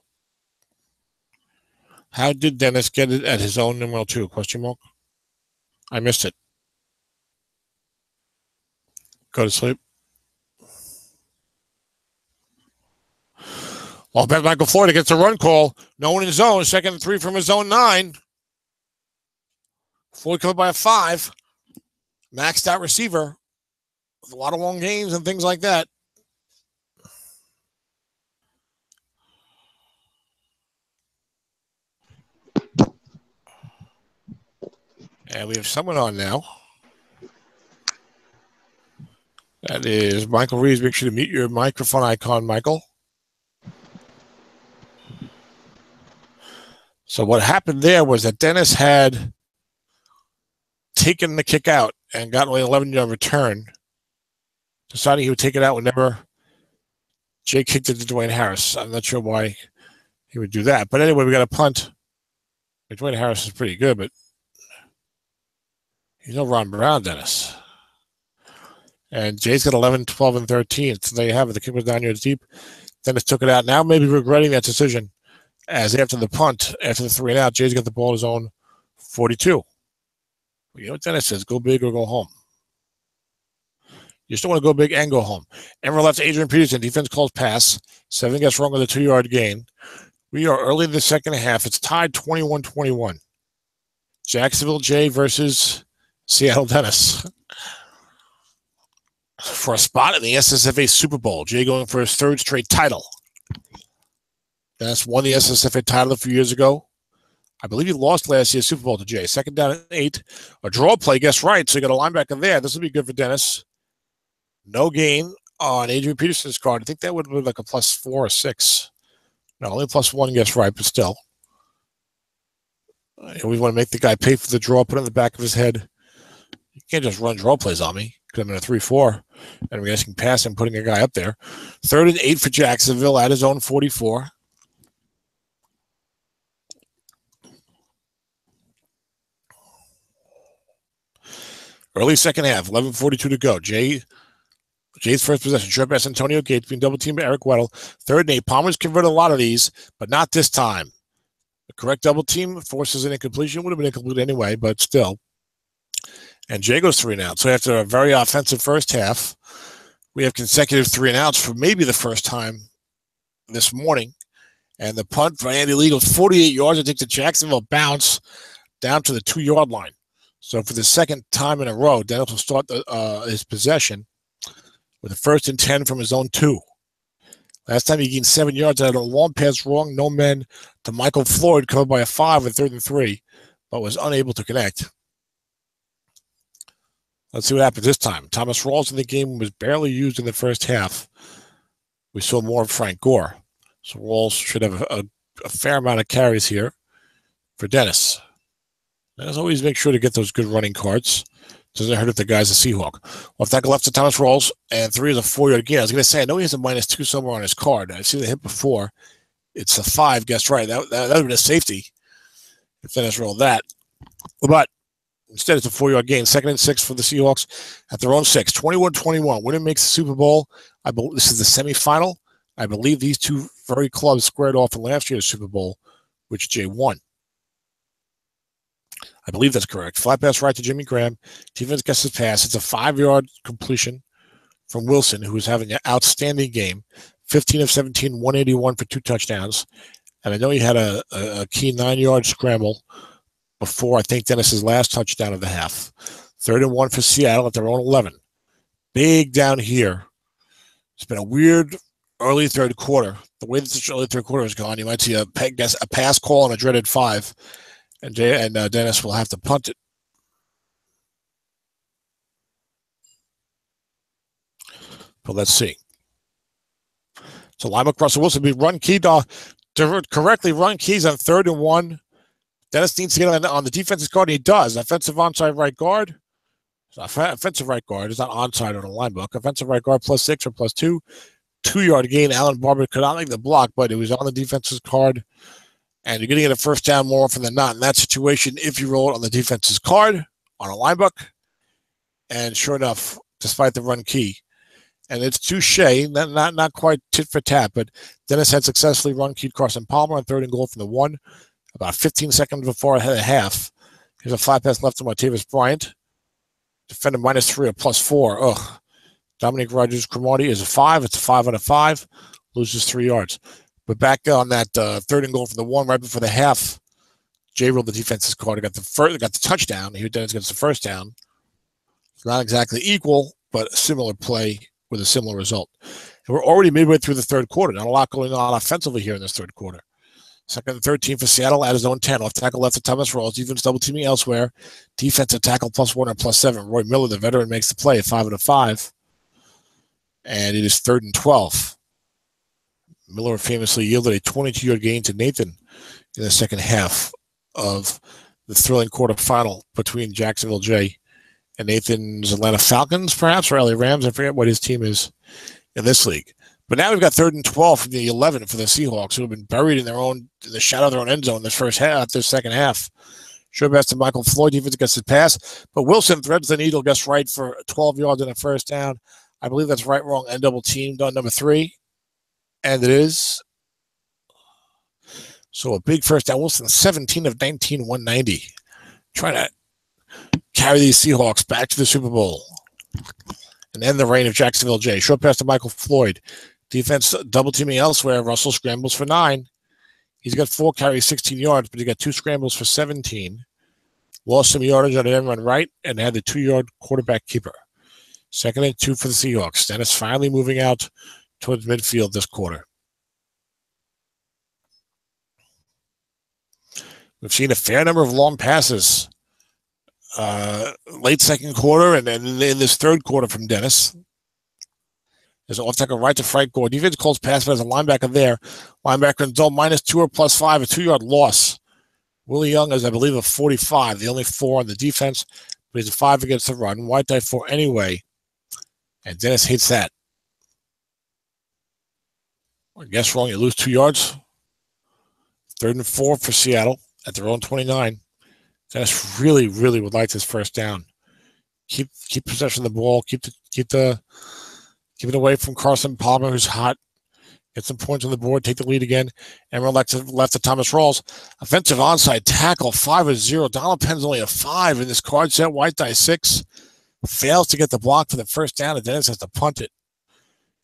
S1: How did Dennis get it at his own numero 2? Question mark. I missed it. Go to sleep. Well, bet Michael Florida gets a run call. No one in his own. 2nd and 3 from his own 9. Floyd covered by a 5. Maxed out receiver. With a lot of long games and things like that. And we have someone on now. That is Michael Reeves. Make sure to mute your microphone icon, Michael. So what happened there was that Dennis had taken the kick out and got only an 11-yard return, deciding he would take it out whenever Jay kicked it to Dwayne Harris. I'm not sure why he would do that. But anyway, we got a punt. Dwayne Harris is pretty good, but he's no Ron Brown, Dennis. And Jay's got 11, 12, and 13. So there you have it. The kick was 9 yards deep. Dennis took it out. Now maybe regretting that decision, as after the punt, after the 3 and out, Jay's got the ball at his own 42. You know what Dennis says, go big or go home. You still want to go big and go home. Emerald left to Adrian Peterson. Defense calls pass. 7 gets wrong with a 2-yard gain. We are early in the second half. It's tied 21-21. Jacksonville Jay versus Seattle Dennis. For a spot in the SSFA Super Bowl. Jay going for his 3rd straight title. Dennis won the SSFA title a few years ago. I believe he lost last year's Super Bowl to Jay. 2nd down and 8. A draw play, guess right. So you got a linebacker there. This will be good for Dennis. No gain on Adrian Peterson's card. I think that would have been like a +4 or 6. No, only +1, guess right, but still. We want to make the guy pay for the draw, put it in the back of his head. You can't just run draw plays on me. Could have been a 3-4. And we're asking pass and putting a guy up there. 3rd and 8 for Jacksonville at his own 44. Early second half, 11:42 to go. Jay's first possession. Short pass, Antonio Gates being double teamed by Eric Weddle. 3rd and 8. Palmer's converted a lot of these, but not this time. The correct double team forces an incompletion. Would have been incomplete anyway, but still. And Jay goes 3 and out. So after a very offensive first half, we have consecutive 3 and outs for maybe the first time this morning. And the punt for Andy Lee goes 48 yards. I think the Jacksonville bounce down to the 2-yard line. So for the second time in a row, Dennis will start his possession with a 1st and 10 from his own 2. Last time he gained 7 yards. I had a long pass wrong, no men to Michael Floyd, covered by a 5 at 3rd and 3, but was unable to connect. Let's see what happens this time. Thomas Rawls in the game was barely used in the first half. We saw more of Frank Gore. So Rawls should have a fair amount of carries here for Dennis. As always, make sure to get those good running cards. Doesn't hurt if the guy's a Seahawk. Off tackle left to Thomas Rawls, and 3 is a 4-yard gain. I was going to say, I know he has a -2 somewhere on his card. I've seen the hit before. It's a 5, guessed right. That would have been a safety if Dennis rolled that. But instead, it's a 4-yard gain. 2nd and 6 for the Seahawks at their own 6. 21-21. Winner makes the Super Bowl. I believe this is the semifinal. I believe these two very clubs squared off in last year's Super Bowl, which Jay won. I believe that's correct. Flat pass right to Jimmy Graham. Defense gets his pass. It's a 5-yard completion from Wilson, who is having an outstanding game. 15 of 17, 181 for 2 touchdowns. And I know he had a key 9-yard scramble before, I think, Dennis's last touchdown of the half. 3rd and 1 for Seattle at their own 11. Big down here. It's been a weird early third quarter. The way that this early third quarter has gone, you might see a pass call and a dreaded 5. And Dennis will have to punt it. But let's see. So linebacker Russell Wilson be run key to correctly run keys on 3rd and 1. Dennis needs to get on the defensive guard, and he does. Offensive onside right guard. Offensive right guard is not onside on a line book. Offensive right guard +6 or +2. 2-yard gain. Alan Barber could not make the block, but it was on the defense's card. And you're going to get a first down more often than not in that situation if you roll it on the defense's card on a line book. And sure enough, despite the run key, and it's touche, not quite tit for tat, but Dennis had successfully run keyed Carson Palmer on 3rd and goal from the 1, about 15 seconds before I had a half. Here's a flat pass left to Martavis Bryant. Defender -3 or +4. Ugh. Dominic Rodgers-Cromartie is a 5. It's a 5 out of 5. Loses 3 yards. But back on that 3rd and goal from the 1 right before the half, Jay rolled the defense's card. Got the touchdown. Here Dennis gets the first down. It's not exactly equal, but a similar play with a similar result. And we're already midway through the third quarter. Not a lot going on offensively here in this third quarter. 2nd and 13 for Seattle at his own 10. Off tackle left to Thomas Rawls. Defense double teaming elsewhere. Defensive tackle +1 or +7. Roy Miller, the veteran, makes the play. 5 out of 5. And it is 3rd and 12. Miller famously yielded a 22-yard gain to Nathan in the second half of the thrilling quarterfinal between Jacksonville Jay and Nathan's Atlanta Falcons, perhaps, or LA Rams. I forget what his team is in this league. But now we've got 3rd and 12 from the 11 for the Seahawks, who have been buried in the shadow of their own end zone this second half. Sure pass to Michael Floyd. Defense gets his pass, but Wilson threads the needle, gets right for 12 yards and a first down. I believe that's right, wrong, and double teamed on number 3. And it is. So a big first down. Wilson, 17 of 19, 190. Trying to carry these Seahawks back to the Super Bowl and end the reign of Jacksonville Jay. Short pass to Michael Floyd. Defense double teaming elsewhere. Russell scrambles for 9. He's got 4 carries, 16 yards, but he got 2 scrambles for 17. Lost some yardage on an end run right and had the 2-yard quarterback keeper. 2nd and 2 for the Seahawks. Dennis finally moving out towards midfield this quarter. We've seen a fair number of long passes late second quarter and then in this third quarter from Dennis. There's an off-tackle right to Frank Gore. Defense calls pass, but there's a linebacker there. Linebacker in zone -2 or +5, a 2-yard loss. Willie Young is, I believe, a 45, the only 4 on the defense, but he's a 5 against the run. White die 4 anyway And Dennis hates that. I guess wrong. You lose 2 yards. 3rd and 4 for Seattle at their own 29. Dennis really, really would like this first down. Keep possession of the ball. Keep it away from Carson Palmer, who's hot. Get some points on the board. Take the lead again. And we're left to Thomas Rawls. Offensive onside tackle, 5-0. Donald Penn's only a 5 in this card set. White die 6. Fails to get the block for the first down, and Dennis has to punt it.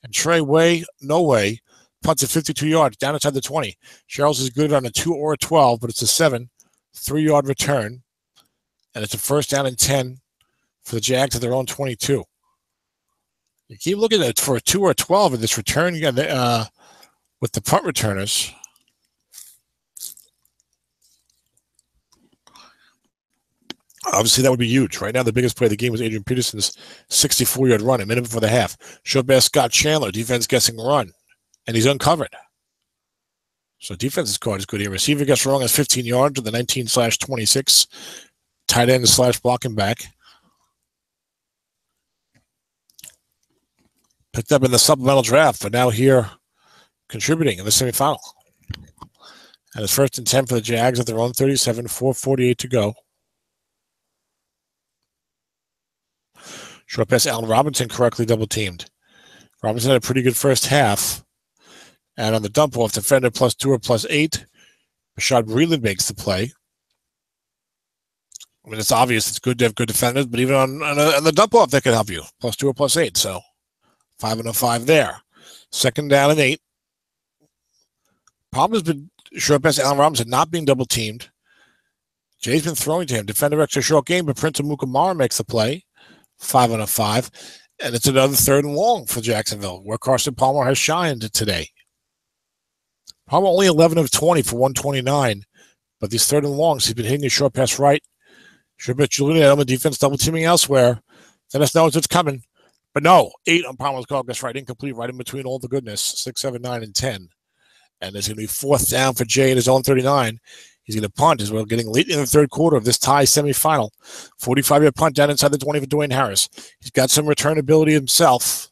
S1: And Trey Way, no way, punts it 52 yards, down inside the 20. Charles is good on a 2 or a 12, but it's a 7. 3-yard return. And it's a first down and 10 for the Jags at their own 22. You keep looking at it for a 2 or a 12 in this return. You got with the punt returners. Obviously, that would be huge. Right now, the biggest play of the game was Adrian Peterson's 64-yard run, a minute before the half. Showed by Scott Chandler, defense guessing run, and he's uncovered. So defense's card is good here. Receiver gets wrong as 15 yards with the 19/26. Tight end / blocking back. Picked up in the supplemental draft, but now here contributing in the semifinal. And it's 1st and 10 for the Jags at their own 37, 4:48 to go. Short pass, Allen Robinson correctly double-teamed. Robinson had a pretty good first half. And on the dump off, defender +2 or +8. Rashad Breeland makes the play. I mean, it's obvious it's good to have good defenders, but even on the dump off, that can help you. +2 or +8, so 5 and a 5 there. 2nd down and 8. Problem has been short pass, Allen Robinson not being double-teamed. Jay's been throwing to him. Defender extra short game, but Prince Amukamara makes the play. 5 and a 5. And it's another 3rd and long for Jacksonville, where Carson Palmer has shined today. Palmer only 11 of 20 for 129, but these 3rd and longs, he's been hitting his short pass right. Short pass Julian Edelman defense double teaming elsewhere. Dennis knows it's coming. But no, 8 on Palmer's call gets right incomplete, right in between all the goodness. 6, 7, 9, and 10. And there's going to be 4th down for Jay at his own 39. He's going to punt as we're getting late in the 3rd quarter of this tie semifinal. 45-yard punt down inside the 20 for Dwayne Harris. He's got some return ability himself.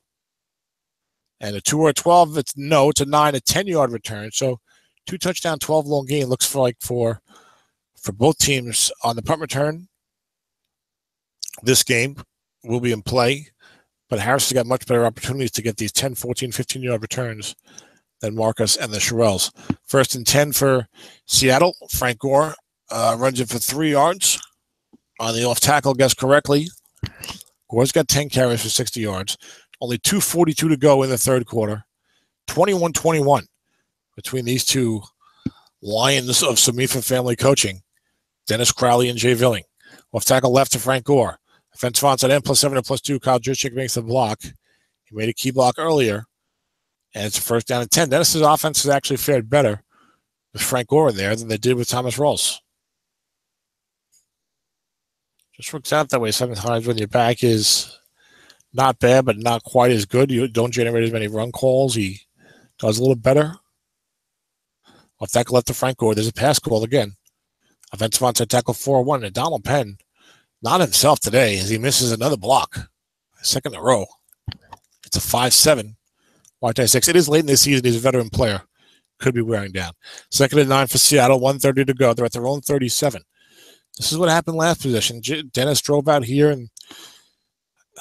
S1: And a 2 or a 12, it's a 9, a 10-yard return. So 2 touchdown, 12 long game looks like for both teams on the punt return. This game will be in play, but Harris has got much better opportunities to get these 10, 14, 15-yard returns than Marcus and the Sherrills. 1st and 10 for Seattle. Frank Gore runs it for 3 yards. On the off tackle, guessed correctly. Gore's got 10 carries for 60 yards. Only 2:42 to go in the 3rd quarter. 21-21 between these two lions of Samifa family coaching. Dennis Crowley and Jay Villing. Off tackle left to Frank Gore. Offensive onside end +7 or +2. Kyle Juszczyk makes the block. He made a key block earlier. And it's a 1st down and 10. Dennis's offense has actually fared better with Frank Gore in there than they did with Thomas Rawls. Just works out that way sometimes when your back is not bad, but not quite as good. You don't generate as many run calls. He does a little better. Off tackle left to Frank Gore. There's a pass call again. Offensive onside tackle 4-1. And Donald Penn, not himself today, as he misses another block. 2nd in a row. It's a 5-7. White die 6. It is late in the season. He's a veteran player. Could be wearing down. 2nd and 9 for Seattle. 1:30 to go. They're at their own 37. This is what happened last possession. Dennis drove out here and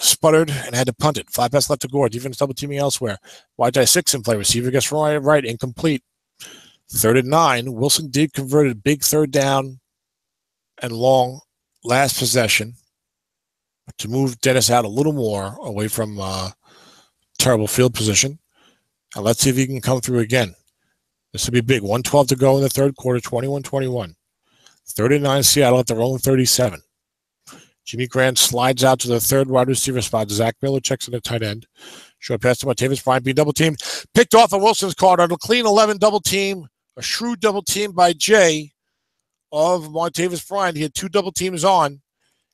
S1: sputtered and had to punt it. 5 pass left to Gore. Defense double teaming elsewhere. White die 6 in play. Receiver gets right. Incomplete. 3rd and 9. Wilson did convert a big 3rd down and long last possession to move Dennis out a little more away from terrible field position. And let's see if he can come through again. This would be big. 1:12 to go in the 3rd quarter, 21-21. 3rd and 9 Seattle at their own 37. Jimmy Grant slides out to the 3rd wide receiver spot. Zach Miller checks in the tight end. Short pass to Martavis Bryant being double teamed. Picked off of Wilson's card. A clean 11 double team. A shrewd double team by Jay of Martavis Bryant. He had 2 double teams on.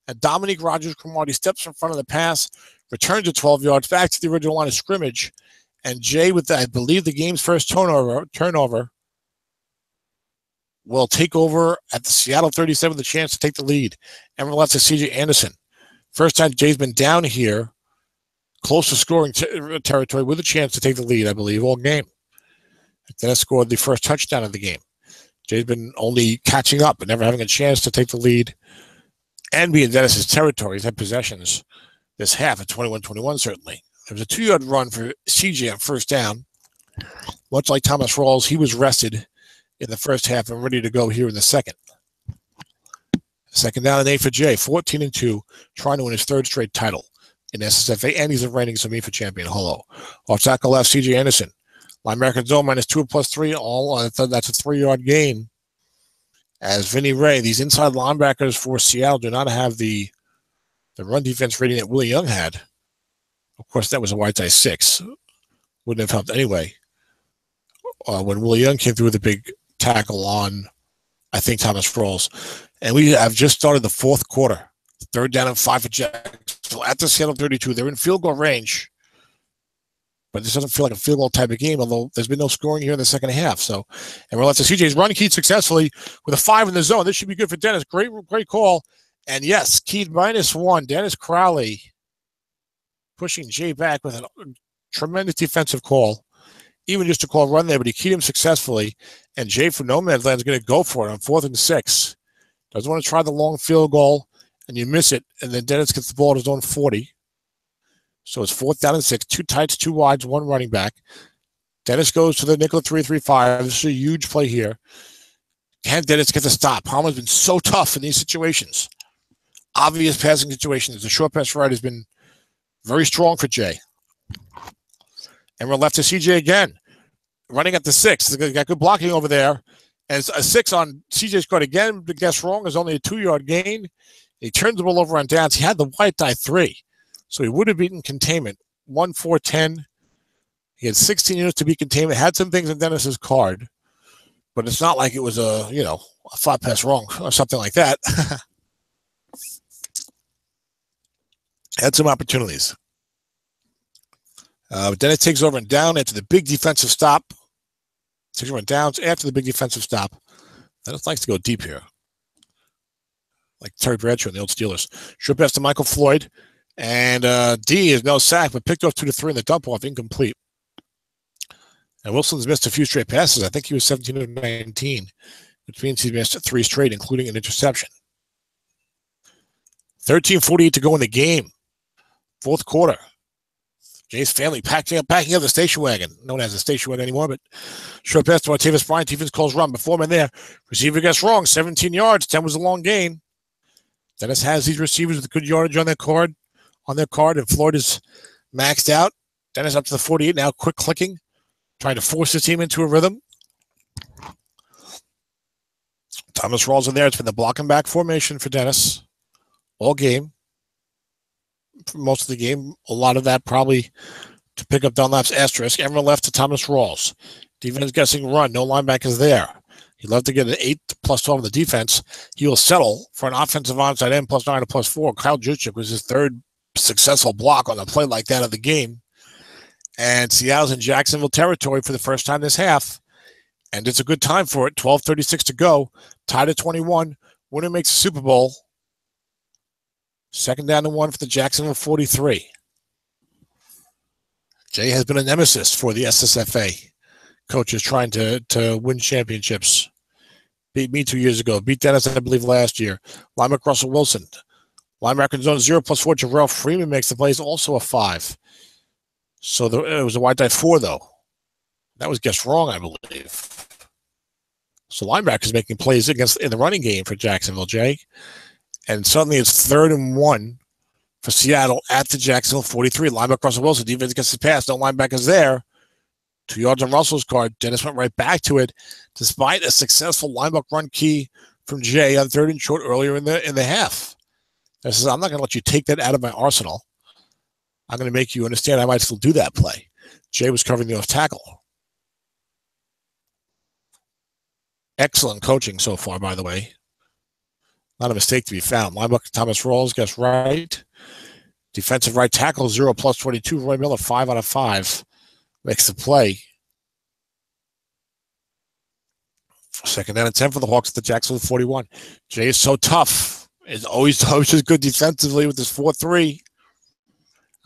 S1: And Dominique Rodgers-Cromartie steps in front of the pass, returns it 12 yards back to the original line of scrimmage. And Jay, with, I believe, the game's first turnover, will take over at the Seattle 37 the chance to take the lead. And we're left to C.J. Anderson. First time Jay's been down here. close to scoring territory with a chance to take the lead, I believe, all game. Dennis scored the first touchdown of the game. Jay's been only catching up and never having a chance to take the lead and be in Dennis's territory. He's had possessions this half at 21-21, certainly. There was a 2-yard run for CJ on first down. Much like Thomas Rawls, he was rested in the first half and ready to go here in the second. Second down and 8 for Jay, 14-2, trying to win his third straight title in SSFA, and he's a reigning Samifa champion. Hello. Off tackle left, CJ Anderson. Linebacker zone -2 +3. All that's a 3-yard gain. As Vinny Ray, these inside linebackers for Seattle do not have the run defense rating that Willie Young had. Of course, that was a wide side 6. Wouldn't have helped anyway. When Willie Young came through with a big tackle on, I think, Thomas Rawls. And we have just started the fourth quarter. 3rd down and 5 for Jacksonville at the Seattle 32. They're in field goal range. But this doesn't feel like a field goal type of game, although there's been no scoring here in the second half. So, and we're left to CJ's run keyed successfully with a 5 in the zone. This should be good for Dennis. Great call. And yes, keyed -1. Dennis Crowley pushing Jay back with a tremendous defensive call. Even just to call run there, but he keyed him successfully. And Jay from no man's land is going to go for it on 4th and 6. Doesn't want to try the long field goal, and you miss it. And then Dennis gets the ball at his own 40. So it's 4th down and 6, 2 tights, 2 wides, 1 running back. Dennis goes to the nickel 3-3-5. This is a huge play here. Can Dennis get the stop? Palmer's been so tough in these situations. Obvious passing situations. The short pass right has been very strong for Jay. And we're left to CJ again. Running at the 6. They got good blocking over there. And a 6 on CJ's card again. But guess wrong. Is only a 2-yard gain. He turns the ball over on downs. He had the white die 3. So he would have beaten containment. 1-4-10. He had 16 units to beat containment. Had some things in Dennis's card. But it's not like it was a 5 pass wrong or something like that. Had some opportunities. Dennis takes over and down after the big defensive stop. Takes over and downs after the big defensive stop. Dennis likes to go deep here. Like Terry Bradshaw and the old Steelers. Short pass to Michael Floyd. And D is no sack, but picked off 2 to 3 in the dump off, incomplete. And Wilson's missed a few straight passes. I think he was 17 of 19, which means he missed 3 straight, including an interception. 13:48 to go in the game. 4th quarter. Jay's family packing up the station wagon. Known as a station wagon anymore, but short pass to Martavis Bryant. Defense calls run. Before man there. Receiver gets wrong. 17 yards. 10 was a long gain. Dennis has these receivers with good yardage on their card, and Floyd is maxed out. Dennis up to the 48 now, quick clicking, trying to force his team into a rhythm. Thomas Rawls in there. It's been the block and back formation for Dennis all game. For most of the game, a lot of that probably to pick up Dunlap's asterisk. Everyone left to Thomas Rawls. Defense guessing run. No linebackers there. He'd love to get an 8 plus 12 in the defense. He will settle for an offensive onside end +9 or +4. Kyle Juszczyk was his 3rd successful block on a play like that of the game. And Seattle's in Jacksonville territory for the first time this half. And it's a good time for it. 12:36 to go. Tied at 21. Winner makes the Super Bowl. 2nd down and 1 for the Jacksonville 43. Jay has been a nemesis for the SSFA coaches trying to win championships. Beat me 2 years ago. Beat Dennis, I believe, last year. Linebacker Russell Wilson. Linebacker zone 0 +4. Jarrell Freeman makes the plays, also a 5. So it was a wide die 4, though. That was guessed wrong, I believe. So linebackers making plays in the running game for Jacksonville, Jay. And suddenly it's 3rd and 1 for Seattle at the Jacksonville 43. Linebacker Russell Wilson. Defense gets the pass. No linebackers there. 2 yards on Russell's card. Dennis went right back to it, despite a successful linebacker run key from Jay on 3rd and short earlier in the half. Dennis says, I'm not going to let you take that out of my arsenal. I'm going to make you understand I might still do that play. Jay was covering the off tackle. Excellent coaching so far, by the way. Not a mistake to be found. Linebacker Thomas Rawls gets right. Defensive right tackle 0 +22. Roy Miller 5 out of 5 makes the play. 2nd down and 10 for the Hawks at the Jacksonville 41. Jay is so tough. Is always just good defensively with his 4-3.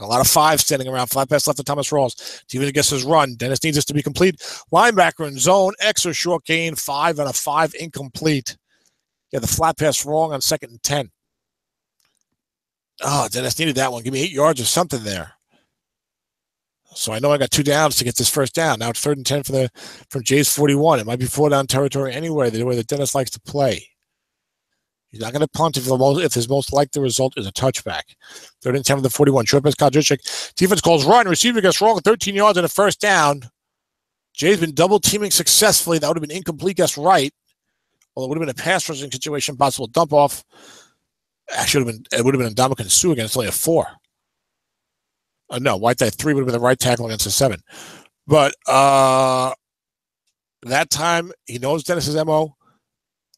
S1: A lot of fives standing around. Flat pass left to Thomas Rawls. Even gets his run. Dennis needs this to be complete. Linebacker in zone. Extra short gain. 5 and a 5 incomplete. Yeah, the flat pass wrong on 2nd and 10. Oh, Dennis needed that one. Give me 8 yards or something there. So I know I got 2 downs to get this first down. Now it's 3rd and 10 from Jay's 41. It might be 4-down territory anyway, the way that Dennis likes to play. He's not going to punt if his most likely result is a touchback. 3rd and 10 from the 41. Short pass, Kyle Juszczyk. Defense calls run. Receiver gets wrong. 13 yards and a first down. Jay's been double teaming successfully. That would have been incomplete. Guess right. Well, it would have been a pass rushing situation. Possible dump off. Actually, it would have been a Ndamukong Suh against only a 4. No, White Tie 3 would have been the right tackle against a 7. But that time, he knows Dennis's MO.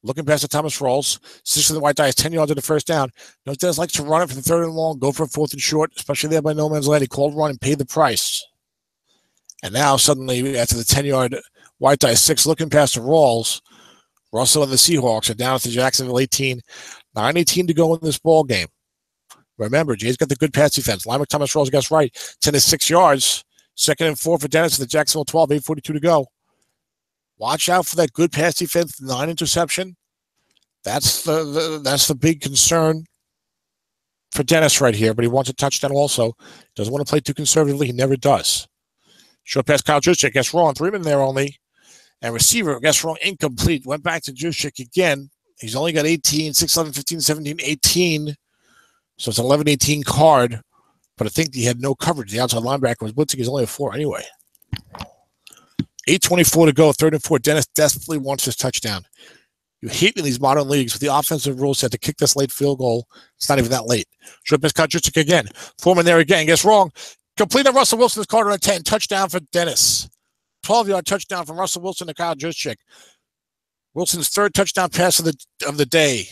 S1: Looking past the Thomas Rawls. 6 of the White Tie is 10 yards on the first down. Knows Dennis likes to run it for the 3rd and long, go for a 4th and short, especially there by no man's land. He called run and paid the price. And now, suddenly, after the 10-yard White Tie 6, looking past the Rawls, Russell and the Seahawks are down to Jacksonville 18. 9:18 to go in this ball game. Remember, Jay's got the good pass defense. Linebacker Thomas Rawls gets right. 10 to 6 yards. 2nd and 4 for Dennis at the Jacksonville 12. 8:42 to go. Watch out for that good pass defense, 9 interception. That's the big concern for Dennis right here, but he wants a touchdown also. Doesn't want to play too conservatively. He never does. Short pass, Kyle Juszczyk gets wrong. 3 men there only. And receiver gets wrong, incomplete. Went back to Juszczyk again. He's only got 18, 6, 11, 15, 17, 18. So it's an 11-18 card. But I think he had no coverage. The outside linebacker was blitzing. He's only a 4 anyway. 8:24 to go, 3rd and 4. Dennis desperately wants his touchdown. You hate in these modern leagues with the offensive rule set to kick this late field goal. It's not even that late. Short pass, Juszczyk again. Foreman there again. Gets wrong. Complete on Russell Wilson's corner at 10. Touchdown for Dennis. 12-yard touchdown from Russell Wilson to Kyle Juszczyk. Wilson's 3rd touchdown pass of the day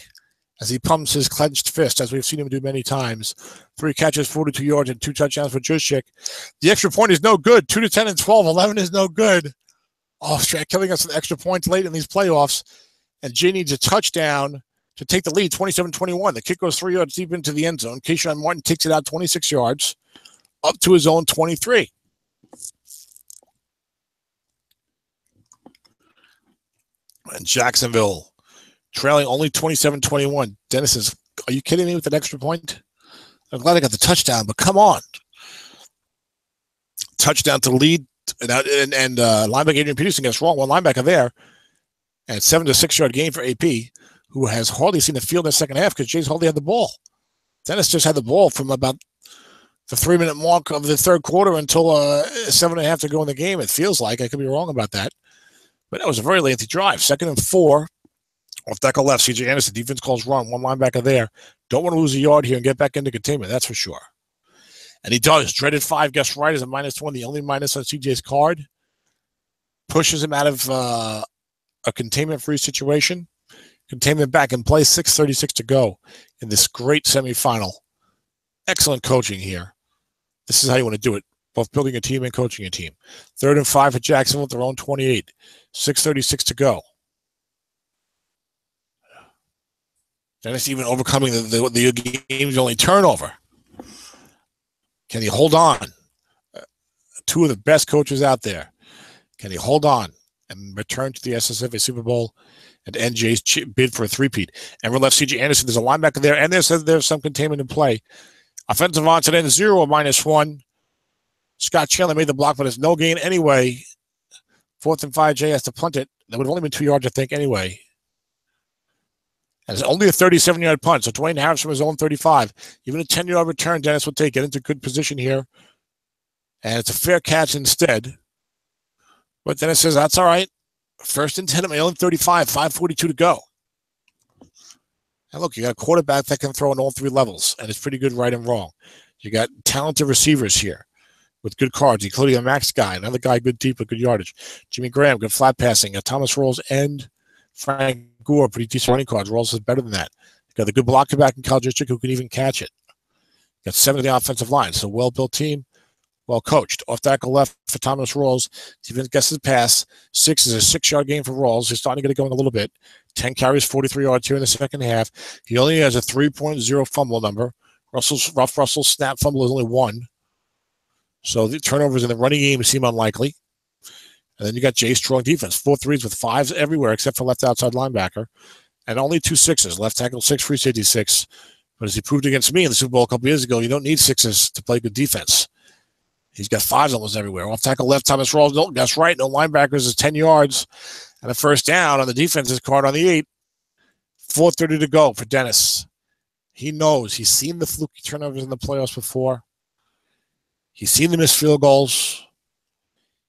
S1: as he pumps his clenched fist, as we've seen him do many times. 3 catches, 42 yards, and 2 touchdowns for Juszczyk. The extra point is no good. 2 to 10 and 12. 11 is no good. Oh, Strat killing us with extra points late in these playoffs. And Jay needs a touchdown to take the lead, 27-21. The kick goes 3 yards deep into the end zone. Keyshawn Martin takes it out 26 yards, up to his own 23. And Jacksonville trailing only 27-21. Dennis is, are you kidding me with an extra point? I'm glad I got the touchdown, but come on. Touchdown to lead. And linebacker Adrian Peterson gets wrong. One linebacker there. And 7 to 6 yard gain for AP, who has hardly seen the field in the second half because Jay's hardly had the ball. Dennis just had the ball from about the 3-minute mark of the 3rd quarter until 7.5 to go in the game. It feels like. I could be wrong about that. But that was a very lengthy drive. 2nd and 4. Off tackle left, C.J. Anderson. Defense calls run. One linebacker there. Don't want to lose a yard here and get back into containment. That's for sure. And he does. Dreaded 5 gets right as a -1. The only minus on CJ's card. Pushes him out of a containment-free situation. Containment back in place. 6:36 to go in this great semifinal. Excellent coaching here. This is how you want to do it. Both building a team and coaching a team. 3rd and 5 for Jacksonville at their own 28. 6:36 to go. Dennis even overcoming the game's only turnover. Can he hold on? 2 of the best coaches out there. Can he hold on and return to the SSFA Super Bowl and end Jay's bid for a 3-peat? And we're left C.J. Anderson. There's a linebacker there, and there's some containment in play. Offensive onside end 0 -1. Scott Chandler made the block, but it's no gain anyway. 4th and 5, Jay has to punt it. That would have only been 2 yards, I think, anyway. And it's only a 37-yard punt, so Dwayne Harris from his own 35. Even a 10-yard return, Dennis will take it into good position here. And it's a fair catch instead. But Dennis says, that's all right. 1st and 10 at my own 35, 5:42 to go. And look, you got a quarterback that can throw on all 3 levels, and it's pretty good right and wrong. You got talented receivers here with good cards, including a Max guy, another guy good deep with good yardage. Jimmy Graham, good flat passing. Thomas Rawls and Frank Gore, pretty decent running cards. Rawls is better than that. You got the good blocker back in Kyle Juszczyk who can even catch it. Got 7 of the offensive line, so well-built team, well coached. Off tackle left for Thomas Rawls. Defense gets his pass. 6 is a 6-yard gain for Rawls. He's starting to get it going a little bit. 10 carries, 43 yards here in the second half. He only has a 3.0 fumble number. Russell's snap fumble is only 1. So the turnovers in the running game seem unlikely. And then you got Jay's strong defense. 4 threes with 5s everywhere except for left outside linebacker. And only 2 6s. Left tackle 6, free safety 6. But as he proved against me in the Super Bowl a couple years ago, you don't need 6s to play good defense. He's got 5s almost everywhere. Off tackle left, Thomas Rawls. No, that's right. No linebackers is 10 yards. And a first down on the defense's card on the 8. 4:30 to go for Dennis. He knows. He's seen the fluky turnovers in the playoffs before. He's seen the missed field goals.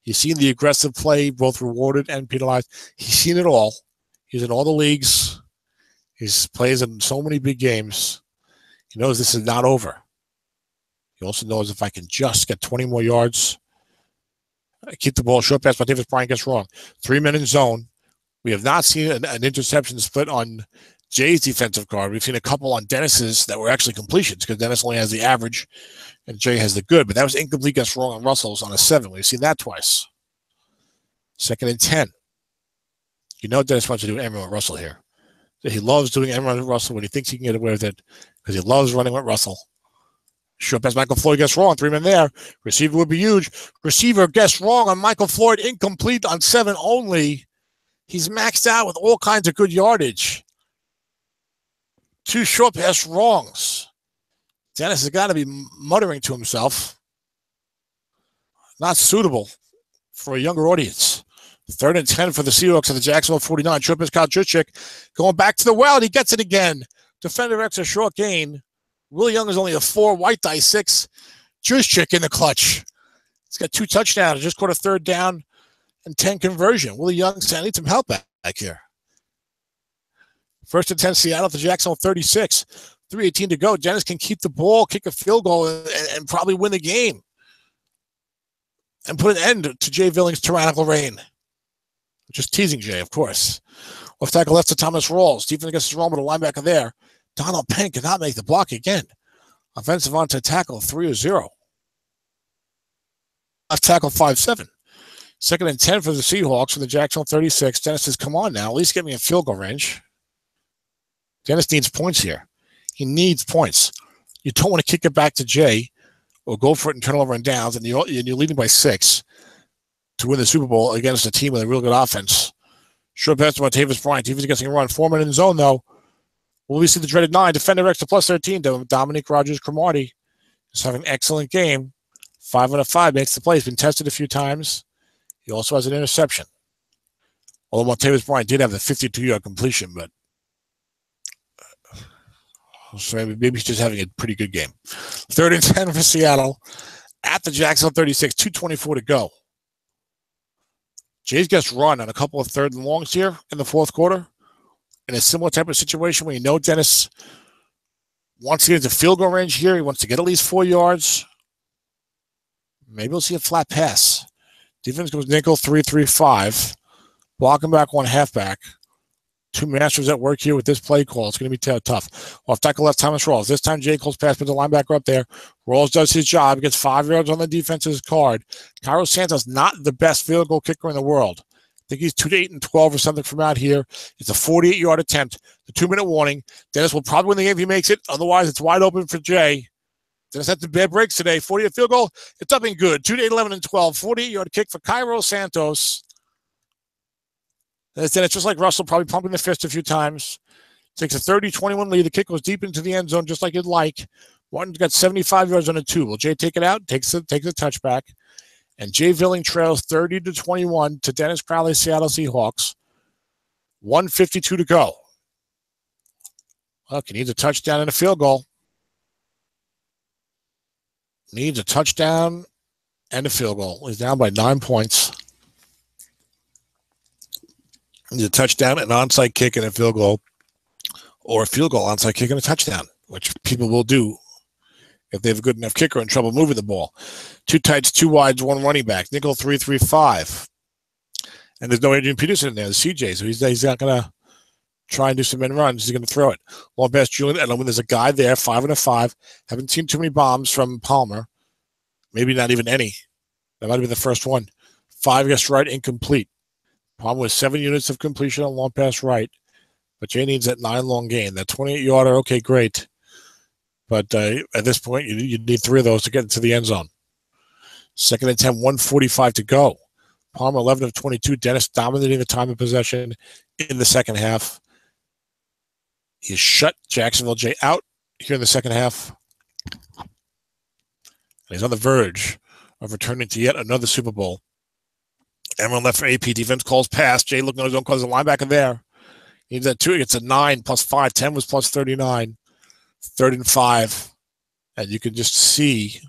S1: He's seen the aggressive play, both rewarded and penalized. He's seen it all. He's in all the leagues. He's plays in so many big games. He knows this is not over. He also knows if I can just get 20 more yards, keep the ball short pass, but Davis Bryant gets wrong. 3-minute zone. We have not seen an interception split on Jay's defensive card. We've seen a couple on Dennis's that were actually completions because Dennis only has the average and Jay has the good. But that was incomplete, gets wrong on Russell's on a 7. We've seen that twice. 2nd and 10. You know Dennis wants to do an with Russell here. He loves doing with Russell when he thinks he can get away with it because he loves running with Russell. Short pass, Michael Floyd gets wrong. 3 men there. Receiver would be huge. Receiver gets wrong on Michael Floyd. Incomplete on 7 only. He's maxed out with all kinds of good yardage. 2 short pass wrongs. Dennis has got to be muttering to himself. Not suitable for a younger audience. 3rd and 10 for the Seahawks at the Jacksonville 49. Short pass, Kyle Juszczyk going back to the well, and he gets it again. Defender X a short gain. Willie Young is only a 4. White die 6. Juszczyk in the clutch. He's got 2 touchdowns. Just caught a 3rd down and 10 conversion. Willie Young said, I need some help back here. 1st and 10 Seattle at the Jacksonville 36. 3:18 to go. Dennis can keep the ball, kick a field goal, and probably win the game. And put an end to Jay Villing's tyrannical reign. Just teasing Jay, of course. Left tackle left to Thomas Rawls. Defense against Rawls with a linebacker there. Donald Penn cannot make the block again. Offensive onside tackle 3-0. Left tackle 5-7. 2nd and 10 for the Seahawks from the Jacksonville 36. Dennis says, come on now, at least get me in field goal range. Dennis needs points here. He needs points. You don't want to kick it back to Jay or go for it and turn it over and downs, and you're leading by 6 to win the Super Bowl against a team with a real good offense. Short pass to Tavis Bryant. Tavis gets a run. 4 men in zone, though. Will we see the dreaded 9? Defender X to +13 to Dominique Rodgers-Cromartie. He's having an excellent game. 5 out of 5 makes the play. He's been tested a few times. He also has an interception. Although Montavis Bryant did have the 52-yard completion, but so maybe he's just having a pretty good game. 3rd and 10 for Seattle at the Jacksonville 36. 2:24 to go. Jays gets run on a couple of 3rd and longs here in the 4th quarter. In a similar type of situation where you know Dennis wants to get into field goal range here. He wants to get at least 4 yards. Maybe we'll see a flat pass. Defense goes nickel 3-3-5. Blocking back 1 halfback. 2 masters at work here with this play call. It's going to be tough. Off tackle left, Thomas Rawls. This time, J. Cole's pass, but the linebacker up there. Rawls does his job. He gets 5 yards on the defense's card. Cairo Santos, not the best field goal kicker in the world. I think he's 2-8-12 or something from out here. It's a 48-yard attempt. The 2-minute warning. Dennis will probably win the game if he makes it. Otherwise, it's wide open for Jay. Dennis had the bad breaks today. 48 field goal. It's up and good. 2-8-11-12. 48-yard kick for Cairo Santos. Then it's just like Russell, probably pumping the fist a few times. Takes a 30-21 lead. The kick goes deep into the end zone, just like you'd like. Martin's got 75 yards on a 2. Will Jay take it out? Takes the touchback. And Jay Villing trails 30-21 to Dennis Crowley's Seattle Seahawks. 1:52 to go. Look, he needs a touchdown and a field goal. Needs a touchdown and a field goal. He's down by 9 points. Needs a touchdown, an onside kick, and a field goal. Or a field goal, onside kick, and a touchdown, which people will do if they have a good enough kicker in trouble moving the ball. 2 tights, 2 wides, 1 running back. Nickel 3-3-5. And there's no Adrian Peterson in there, the CJ, so he's not going to try and do some end runs. He's going to throw it. Long pass, Julian Edelman. There's a guy there, 5 out of 5. Haven't seen too many bombs from Palmer. Maybe not even any. That might have been the first one. 5 gets right, incomplete. Palmer with 7 units of completion on long pass right. But Jay needs that 9 long gain. That 28-yarder, okay, great. But at this point, you need 3 of those to get into the end zone. Second and 10, 1:45 to go. Palmer 11 of 22. Dennis dominating the time of possession in the second half. He shut Jacksonville Jay out here in the second half. And he's on the verge of returning to yet another Super Bowl. Everyone left for AP. Defense calls pass. Jay looking on his own cause. The linebacker there. He needs that 2. He gets a 9 plus 5. 10 was plus 39. 3rd and 5. And you can just see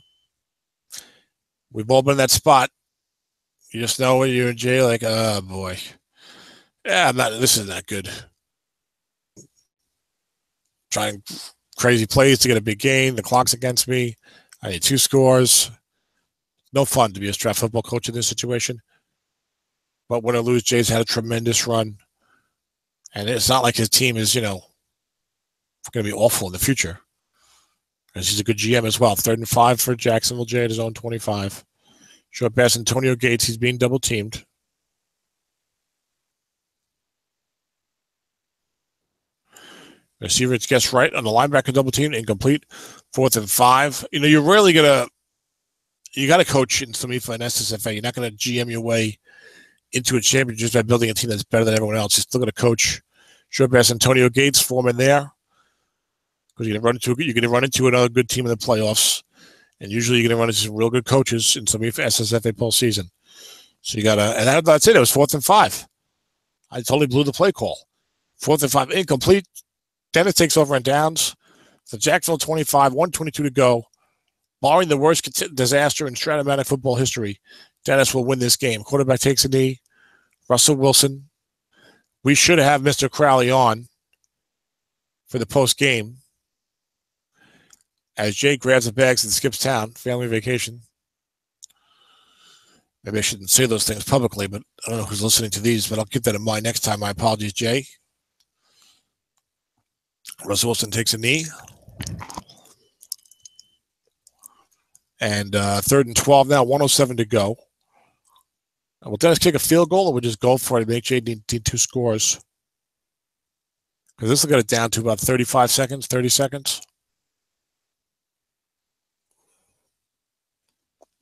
S1: we've all been in that spot. You just know when you're in Jay, like, oh boy. Yeah, this is not good. Trying crazy plays to get a big gain. The clock's against me. I need 2 scores. No fun to be a Strat football coach in this situation. But win or lose, Jay's had a tremendous run. And it's not like his team is, going to be awful in the future. Because he's a good GM as well. 3rd and 5 for Jacksonville Jay at his own 25. Short pass, Antonio Gates. He's being double teamed. Receiver gets right on the linebacker double team, incomplete. 4th and 5. You're rarely you got to coach in some IFA and SSFA. You're not going to GM your way into a championship just by building a team that's better than everyone else. You're still going to coach. Short pass, Antonio Gates, form in there. Because you're going to run into another good team in the playoffs. And usually you're going to run into some real good coaches in some SSFA postseason. So you got to, and that's it. It was 4th and 5. I totally blew the play call. 4th and 5, incomplete. Dennis takes over on downs. The Jacksonville 25, 1:22 to go. Barring the worst disaster in Strat-O-Matic football history, Dennis will win this game. Quarterback takes a knee. Russell Wilson. We should have Mr. Crowley on for the post game. As Jay grabs the bags and skips town, family vacation. Maybe I shouldn't say those things publicly, but I don't know who's listening to these, but I'll keep that in mind next time. My apologies, Jay. Russell Wilson takes a knee. And 3rd and 12 now, 1:07 to go. Will Dennis kick a field goal, or will we just go for it and make Jay need 2 scores? Because this will get it down to about 35 seconds, 30 seconds.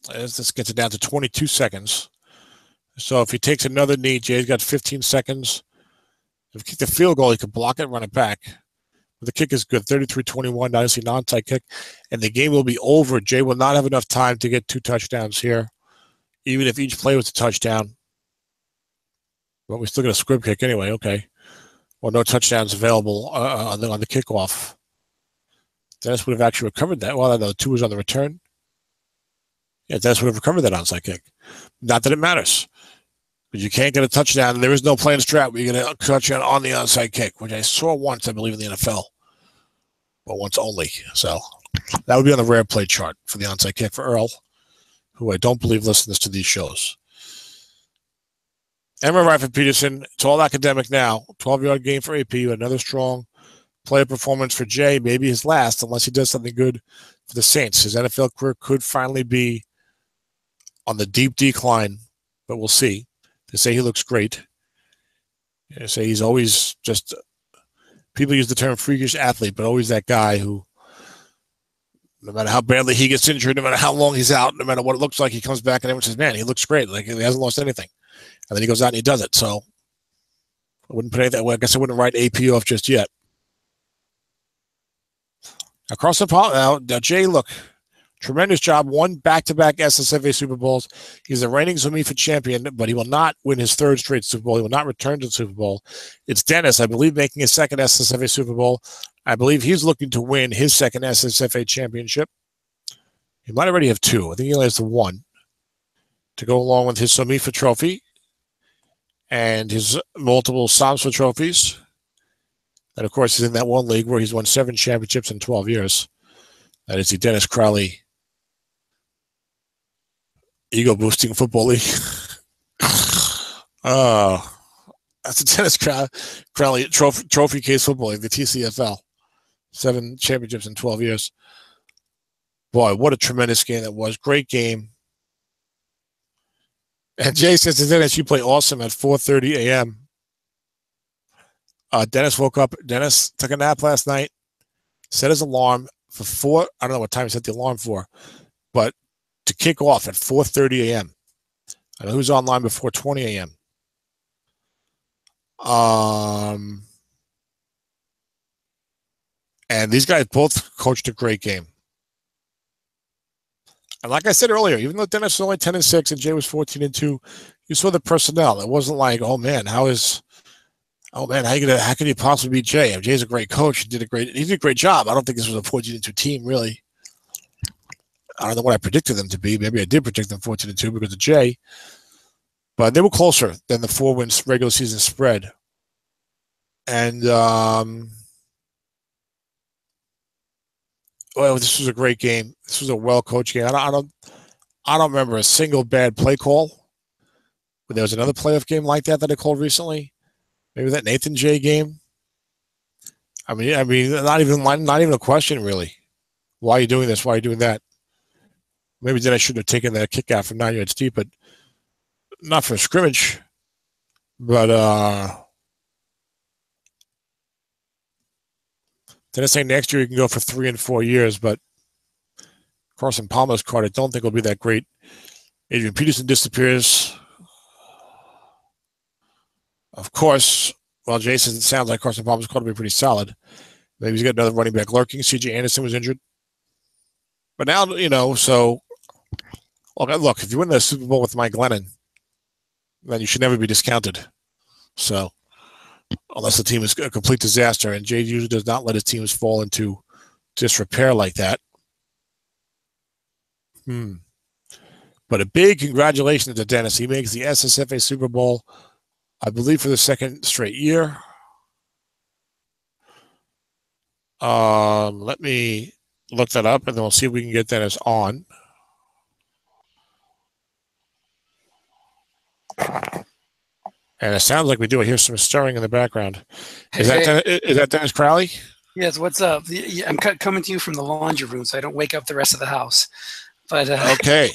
S1: This gets it down to 22 seconds. So if he takes another knee, Jay's got 15 seconds. If he kicks the field goal, he can block it, run it back. But the kick is good, 33-21, obviously an onside kick. And the game will be over. Jay will not have enough time to get 2 touchdowns here, even if each play was a touchdown. But we still get a squib kick anyway, okay. Well, no touchdowns available on the kickoff. Dennis would have actually recovered that. Well, the 2 was on the return. Yeah, Dennis would have recovered that onside kick. Not that it matters. But you can't get a touchdown. There is no play in Strat where you get a touchdown on the onside kick, which I saw once, I believe, in the NFL. But once only. So that would be on the rare play chart for the onside kick for Earl, who I don't believe listens to these shows. Emma Rifle Peterson, it's all academic now. 12-yard game for AP. Another strong player performance for Jay. Maybe his last, unless he does something good for the Saints. His NFL career could finally be on the deep decline, but we'll see. They say he looks great. They say he's always just, people use the term freakish athlete, but always that guy who, no matter how badly he gets injured, no matter how long he's out, no matter what it looks like, he comes back and everyone says, man, he looks great. Like he hasn't lost anything. And then he goes out and he does it. So I wouldn't put it that way. I guess I wouldn't write AP off just yet. Across the pond, now Jay, look, tremendous job. Won back-to-back SSFA Super Bowls. He's the reigning Zomifa champion, but he will not win his 3rd straight Super Bowl. He will not return to the Super Bowl. It's Dennis, I believe, making his 2nd SSFA Super Bowl. I believe he's looking to win his 2nd SSFA championship. He might already have 2. I think he only has the 1 to go along with his Zomifa trophy and his multiple SAMSA trophies. And, of course, he's in that one league where he's won 7 championships in 12 years. That is the Dennis Crowley Ego Boosting Football League. That's the Dennis Crowley Trophy Case Football League, the TCFL. 7 championships in 12 years. Boy, what a tremendous game that was. Great game. And Jay says to Dennis, you play awesome at 4:30 a.m. Dennis woke up. Dennis took a nap last night, set his alarm for 4. I don't know what time he set the alarm for, but to kick off at 4:30 a.m. I know who's online before 20 a.m. And these guys both coached a great game. And like I said earlier, even though Dennis was only 10-6 and Jay was 14-2, you saw the personnel. It wasn't like, oh man, how can you possibly beat Jay? Jay's a great coach. He did a great job. I don't think this was a 14-2 team, really. I don't know what I predicted them to be. Maybe I did predict them 14-2 because of Jay. But they were closer than the 4-win regular season spread. And this was a great game. This was a well-coached game. I don't remember a single bad play call. But there was another playoff game like that I called recently. Maybe that Nathan J game. I mean, not even a question really. Why are you doing this? Why are you doing that? Maybe then I shouldn't have taken that kick out from 9 yards deep, but not for a scrimmage. But then I say next year you can go for 3 and 4 years, but Carson Palmer's card I don't think will be that great. Adrian Peterson disappears. Of course, well, Jason, it sounds like Carson Palmer's card will be pretty solid. Maybe he's got another running back lurking. C.J. Anderson was injured. But now, so look, if you win the Super Bowl with Mike Glennon, then you should never be discounted. So, unless the team is a complete disaster, and Jay usually does not let his teams fall into disrepair like that. But a big congratulations to Dennis. He makes the SSFA Super Bowl, I believe, for the second straight year. Let me look that up, and then we'll see if we can get Dennis on. And it sounds like we do. I hear some stirring in the background. Is that Dennis Crowley?
S2: Yes. What's up? I'm coming to you from the laundry room, so I don't wake up the rest of the house. But
S1: okay.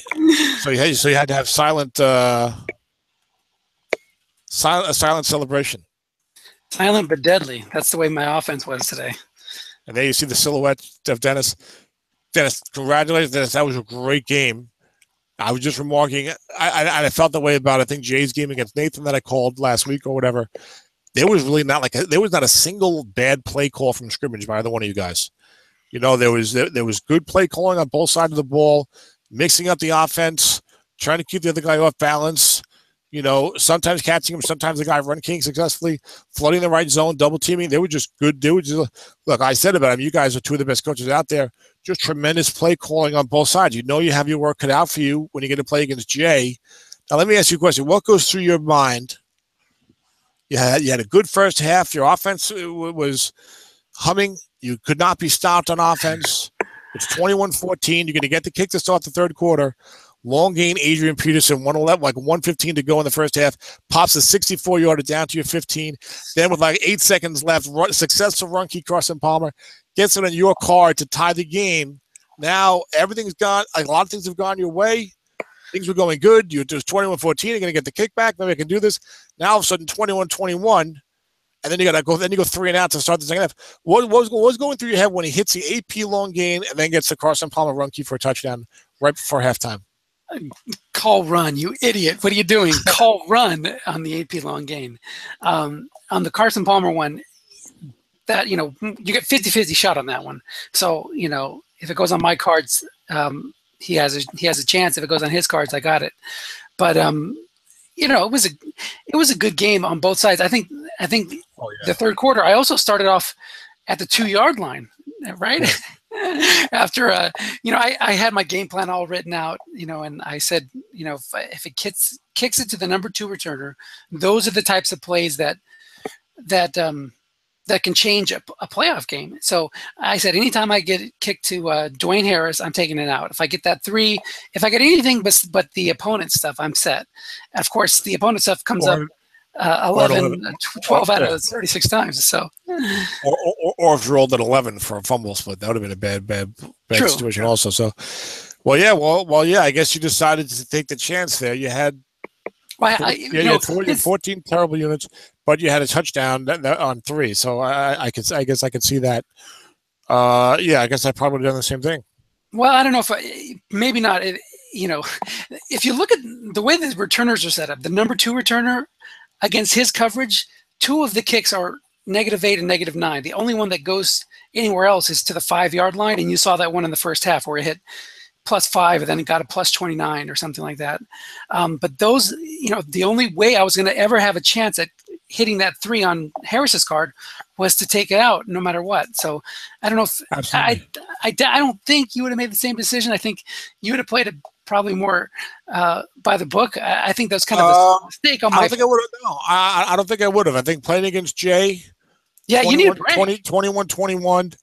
S1: So you had to have silent celebration.
S2: Silent but deadly. That's the way my offense was today.
S1: And there you see the silhouette of Dennis. Dennis, congratulations, Dennis. That was a great game. I was just remarking, I felt that way about, I think, Jay's game against Nathan that I called last week or whatever. There was really not a single bad play call from scrimmage by either one of you guys. There was good play calling on both sides of the ball, mixing up the offense, trying to keep the other guy off balance. Sometimes catching him, sometimes the guy run king successfully, flooding the right zone, double teaming. They were just good. Look, I said about them, you guys are two of the best coaches out there. Just tremendous play calling on both sides. You have your work cut out for you when you get to play against Jay. Now, let me ask you a question. What goes through your mind? You had a good first half. Your offense was humming. You could not be stopped on offense. It's 21-14. You're going to get the kick to start the third quarter. Long gain, Adrian Peterson, 111, like 1:15 to go in the first half, pops a 64-yarder down to your 15. Then with like 8 seconds left, successful run key, Carson Palmer gets it on your card to tie the game. Now everything's gone. Like a lot of things have gone your way. Things were going good. You're just 21-14. You're going to get the kickback. Maybe I can do this. Now all of a sudden 21-21. And then you got to go. Then you go 3 and out to start the second half. What was going through your head when he hits the AP long gain and then gets the Carson Palmer run key for a touchdown right before halftime?
S2: Call run, you idiot. What are you doing? Call run on the AP long gain. On the Carson Palmer one, that, you get 50-50 shot on that one. So, if it goes on my cards, he has a chance. If it goes on his cards, I got it. But it was a good game on both sides. I think the third quarter, I also started off at the 2-yard line, right? Yeah. After I had my game plan all written out, and I said, if it kicks it to the number 2 returner, those are the types of plays that can change a playoff game. So I said, anytime I get it kicked to Dwayne Harris, I'm taking it out. If I get that 3, if I get anything but the opponent stuff, I'm set. Of course, the opponent stuff comes up 12 out of 36 times. So,
S1: or if you rolled at 11 for a fumble split, that would have been a bad
S2: True.
S1: Situation also. So, yeah. I guess you decided to take the chance there. You had, you had 14 terrible units, but you had a touchdown on 3. So I guess I could see that. I guess I probably would have done the same thing.
S2: Well, I don't know maybe not. you know, if you look at the way the returners are set up, the number 2 returner against his coverage, 2 of the kicks are -8 and -9. The only one that goes anywhere else is to the 5-yard line, and you saw that one in the first half where it hit +5 and then it got a +29 or something like that. But those, the only way I was going to ever have a chance at hitting that 3 on Harris's card was to take it out no matter what. So I don't know if I don't think you would have made the same decision. I think you would have played it probably more by the book. I think that's kind of a mistake on my.
S1: I don't think I would have. No, I don't think I would have. I think playing against Jay.
S2: Yeah, you need a break.
S1: 21-21.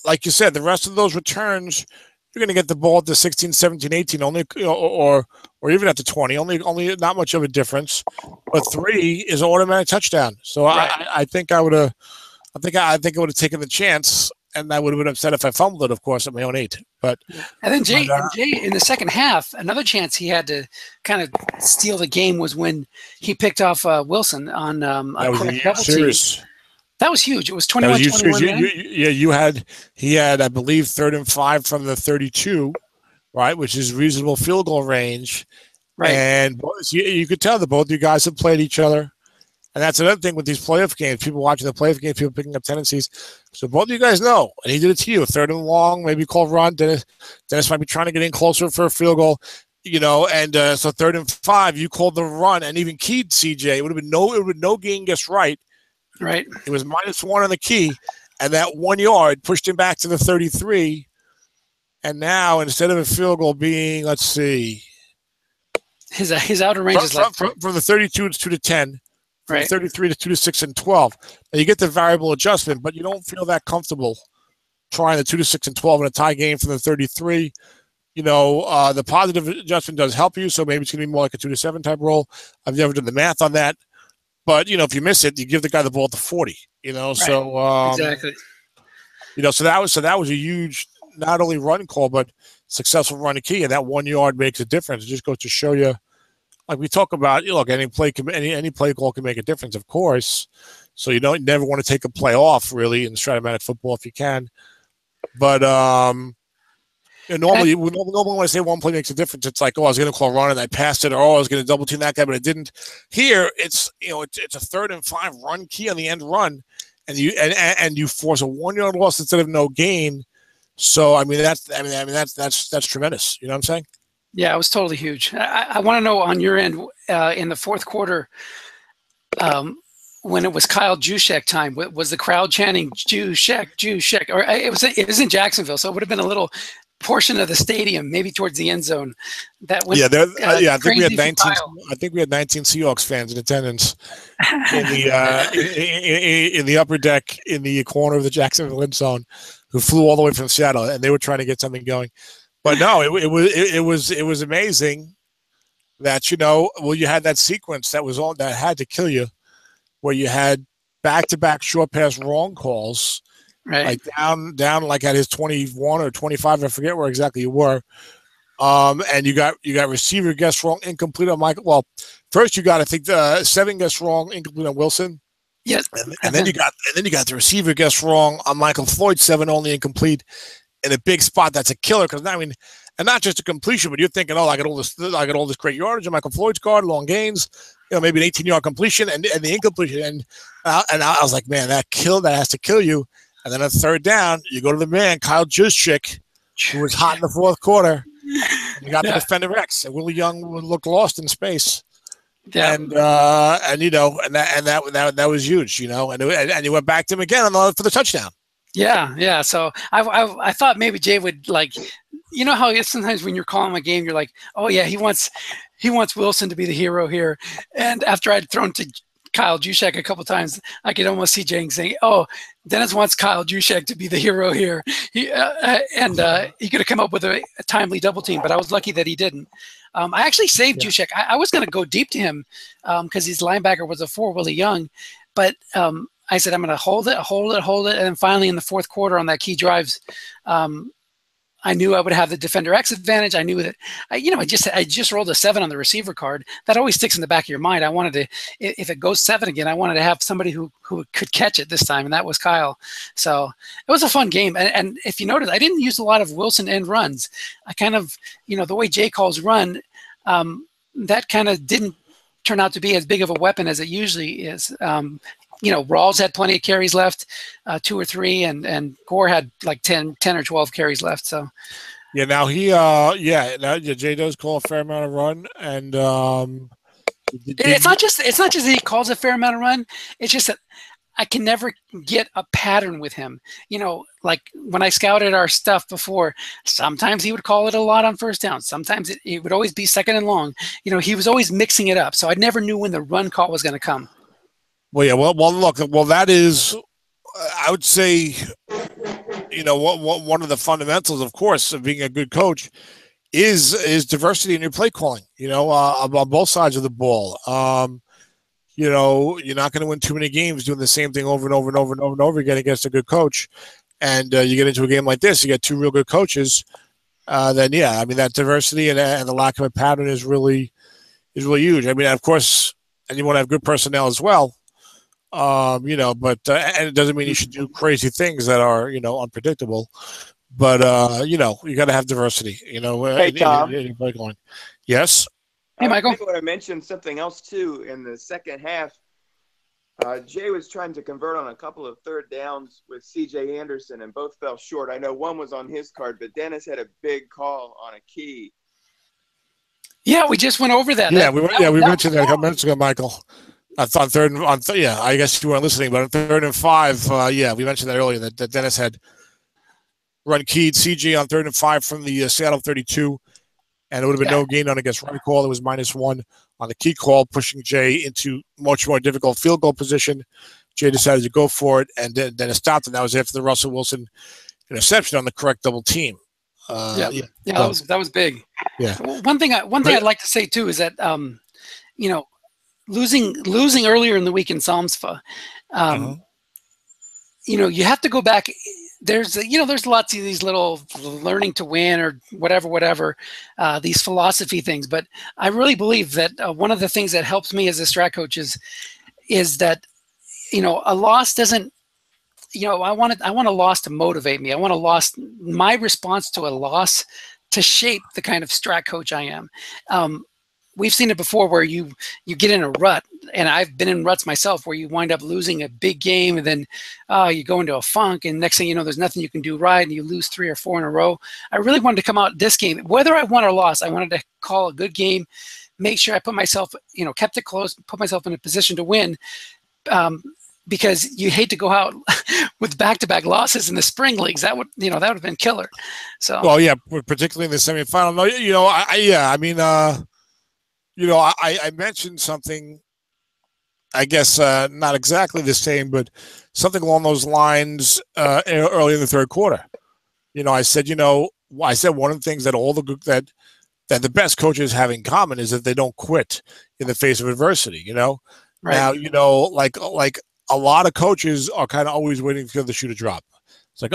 S1: Like you said, the rest of those returns, you're going to get the ball at the 16, 17, 18, only, or even at the 20, only not much of a difference. But 3 is an automatic touchdown. So right. I think I would have. I think I would have taken the chance, and I would have been upset if I fumbled it, of course, at my own 8. But
S2: and then Jay in the second half, another chance he had to kind of steal the game was when he picked off Wilson on a correct double team. That was huge. It was 21-21.
S1: He had, I believe, 3rd and 5 from the 32, right, which is reasonable field goal range.
S2: Right.
S1: And you could tell that both you guys have played each other. And that's another thing with these playoff games. People watching the playoff games, people picking up tendencies. So both of you guys know, and he did it to you. 3rd and long, maybe called run. Dennis might be trying to get in closer for a field goal, and so 3rd and 5, you called the run and even keyed CJ. It would have been no gain guess right.
S2: Right.
S1: It was -1 on the key, and that 1 yard pushed him back to the 33. And now, instead of a field goal being, let's see,
S2: his outer range is like
S1: from the 32 it's 2 to 10.
S2: Right.
S1: 33 to 2 to 6 and 12. Now you get the variable adjustment, but you don't feel that comfortable trying the 2 to 6 and 12 in a tie game from the 33. The positive adjustment does help you, so maybe it's going to be more like a 2 to 7 type roll. I've never done the math on that, but if you miss it, you give the guy the ball at the 40.
S2: Right.
S1: So
S2: exactly.
S1: So that was a huge not only run call but successful run to key, and that 1 yard makes a difference. It just goes to show you. Like we talk about, look, any play call can make a difference, of course. So you never want to take a play off, really, in Strat-O-Matic football if you can. But normally when I say one play makes a difference, it's like, I was going to call a run and I passed it, or I was going to double team that guy, but I didn't. Here, it's it's a 3rd and 5 run key on the end run, and you force a 1 yard loss instead of no gain. So that's tremendous. You know what I'm saying?
S2: Yeah, it was totally huge. I want to know on your end in the fourth quarter, when it was Kyle Juszczyk time, was the crowd chanting Juszczyk, or it was in Jacksonville, so it would have been a little portion of the stadium, maybe towards the end zone. That was
S1: I think we had 19. I think we had 19 Seahawks fans in attendance in the upper deck in the corner of the Jacksonville end zone, who flew all the way from Seattle, and they were trying to get something going. But no, it was amazing that you had that sequence that had to kill you, where you had back-to-back short pass wrong calls,
S2: right?
S1: Like down like at his 21 or 25, I forget where exactly you were. And you got receiver guess wrong, incomplete on Michael. Well, first you got, I think, 7 guess wrong, incomplete on Wilson.
S2: Yes,
S1: and then you got the receiver guess wrong on Michael Floyd, 7 only incomplete. In a big spot, that's a killer, because and not just a completion, but you're thinking, I got all this great yardage on Michael Floyd's guard, long gains, maybe an 18-yard completion, and the incompletion, and I was like, man, that has to kill you. And then on 3rd down, you go to the man, Kyle Juszczyk, who was hot in the fourth quarter. And you got the defender X, and Willie Young looked lost in space.
S2: Yeah.
S1: And that was huge, and you went back to him again for the touchdown.
S2: Yeah. So I thought maybe Jay would, like, how it's sometimes when you're calling a game, you're like, oh yeah, he wants Wilson to be the hero here. And after I'd thrown to Kyle Juszczyk a couple times, I could almost see Jay saying, oh, Dennis wants Kyle Juszczyk to be the hero here. He could have come up with a timely double team, but I was lucky that he didn't. I actually saved Juszczyk. I was going to go deep to him because his linebacker was a 4, Willie Young, but I said, I'm going to hold it. And then finally in the fourth quarter on that key drives, I knew I would have the defender X advantage. I knew that, I just rolled a 7 on the receiver card. That always sticks in the back of your mind. I wanted to, if it goes 7 again, I wanted to have somebody who could catch it this time, and that was Kyle. So it was a fun game. And if you notice, I didn't use a lot of Wilson end runs. I kind of, the way Jay calls run, that kind of didn't turn out to be as big of a weapon as it usually is. Rawls had plenty of carries left, 2 or 3, and Gore had like 10 or 12 carries left. So,
S1: yeah. Now Jay does call a fair amount of run, and
S2: it's not just that he calls a fair amount of run. It's just that I can never get a pattern with him. Like when I scouted our stuff before, sometimes he would call it a lot on first down. Sometimes it would always be second and long. He was always mixing it up, so I never knew when the run call was going to come.
S1: Well, yeah. Well, that is, I would say, one of the fundamentals, of course, of being a good coach is diversity in your play calling. On both sides of the ball. You're not going to win too many games doing the same thing over and over and over and over and over again against a good coach. And you get into a game like this, you get 2 real good coaches. Then that diversity and the lack of a pattern is really huge. I mean, of course, and you want to have good personnel as well. But and it doesn't mean you should do crazy things that are, unpredictable. But you got to have diversity.
S3: Hey, Tom.
S1: Yes.
S2: Hey, Michael.
S3: I think I want to mention something else too. In the second half, Jay was trying to convert on a couple of third downs with C.J. Anderson, and both fell short. I know one was on his card, but Dennis had a big call on a key.
S2: Yeah, we just went over that.
S1: Yeah, we mentioned that a couple minutes ago, Michael. I thought I guess you weren't listening, but on 3rd and 5, we mentioned that earlier that Dennis had run keyed CG on 3rd and 5 from the Seattle 32, and it would have been no gain on against right call. It was -1 on the key call, pushing Jay into much more difficult field goal position. Jay decided to go for it, and then it stopped, and that was after the Russell Wilson interception on the correct double team.
S2: That was big.
S1: Yeah.
S2: One thing I'd like to say too is that losing earlier in the week in Samsfa, you have to go back. There's lots of these little learning to win or whatever, these philosophy things. But I really believe that one of the things that helps me as a strat coach is that, a loss doesn't, I want a loss to motivate me. I want my response to a loss to shape the kind of strat coach I am. We've seen it before where you get in a rut, and I've been in ruts myself where you wind up losing a big game, and then you go into a funk, and next thing you know, there's nothing you can do right, and you lose 3 or 4 in a row. I really wanted to come out this game, whether I won or lost, I wanted to call a good game, make sure I put myself, kept it close, put myself in a position to win, because you hate to go out with back-to-back losses in the spring leagues. That would have been killer. So,
S1: well, yeah, particularly in the semifinal. No, I mentioned something, I guess not exactly the same, but something along those lines early in the 3rd quarter. I said, one of the things that that the best coaches have in common is that they don't quit in the face of adversity.
S2: Right.
S1: Now, like a lot of coaches are kind of always waiting for the shoe to drop. It's like,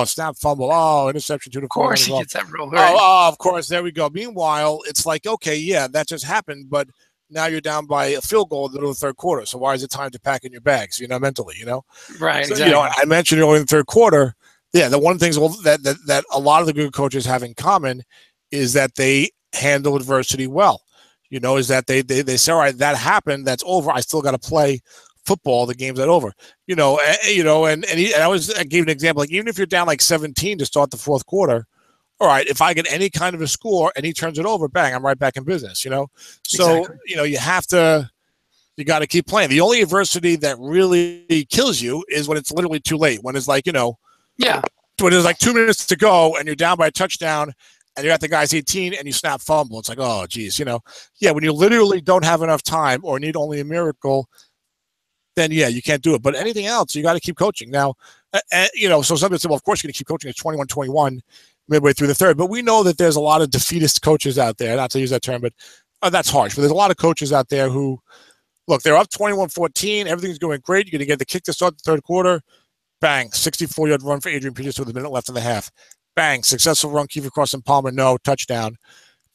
S1: snap, fumble, interception, 2 to 4.
S2: Of course, he gets that role.
S1: Right? Of course, there we go. Meanwhile, it's like, okay, yeah, that just happened, but now you're down by a field goal in the middle of the 3rd quarter. So why is it time to pack in your bags? Mentally,
S2: Right.
S1: So,
S2: exactly.
S1: I mentioned earlier in the 3rd quarter. Yeah, the one of the things that a lot of the good coaches have in common is that they handle adversity well. Is that they say, all right, that happened, that's over. I still got to play football, the game's not over, and I gave an example, like even if you're down like 17 to start the 4th quarter, all right, if I get any kind of a score and he turns it over, bang, I'm right back in business, So,
S2: Exactly.
S1: you got to keep playing. The only adversity that really kills you is when it's literally too late, when it's like, when there's like 2 minutes to go and you're down by a touchdown and you're at the guy's 18 and you snap fumble. It's like, oh, geez, when you literally don't have enough time or need only a miracle, then you can't do it. But anything else, you got to keep coaching. Now, so somebody said, well, of course you're going to keep coaching at 21-21 midway through the 3rd. But we know that there's a lot of defeatist coaches out there, not to use that term, but that's harsh. But there's a lot of coaches out there who, look, they're up 21-14. Everything's going great. You're going to get the kick to start the 3rd quarter. Bang, 64-yard run for Adrian Peterson with a minute left in the half. Bang, successful run, Kiefer Carson Palmer, no, touchdown.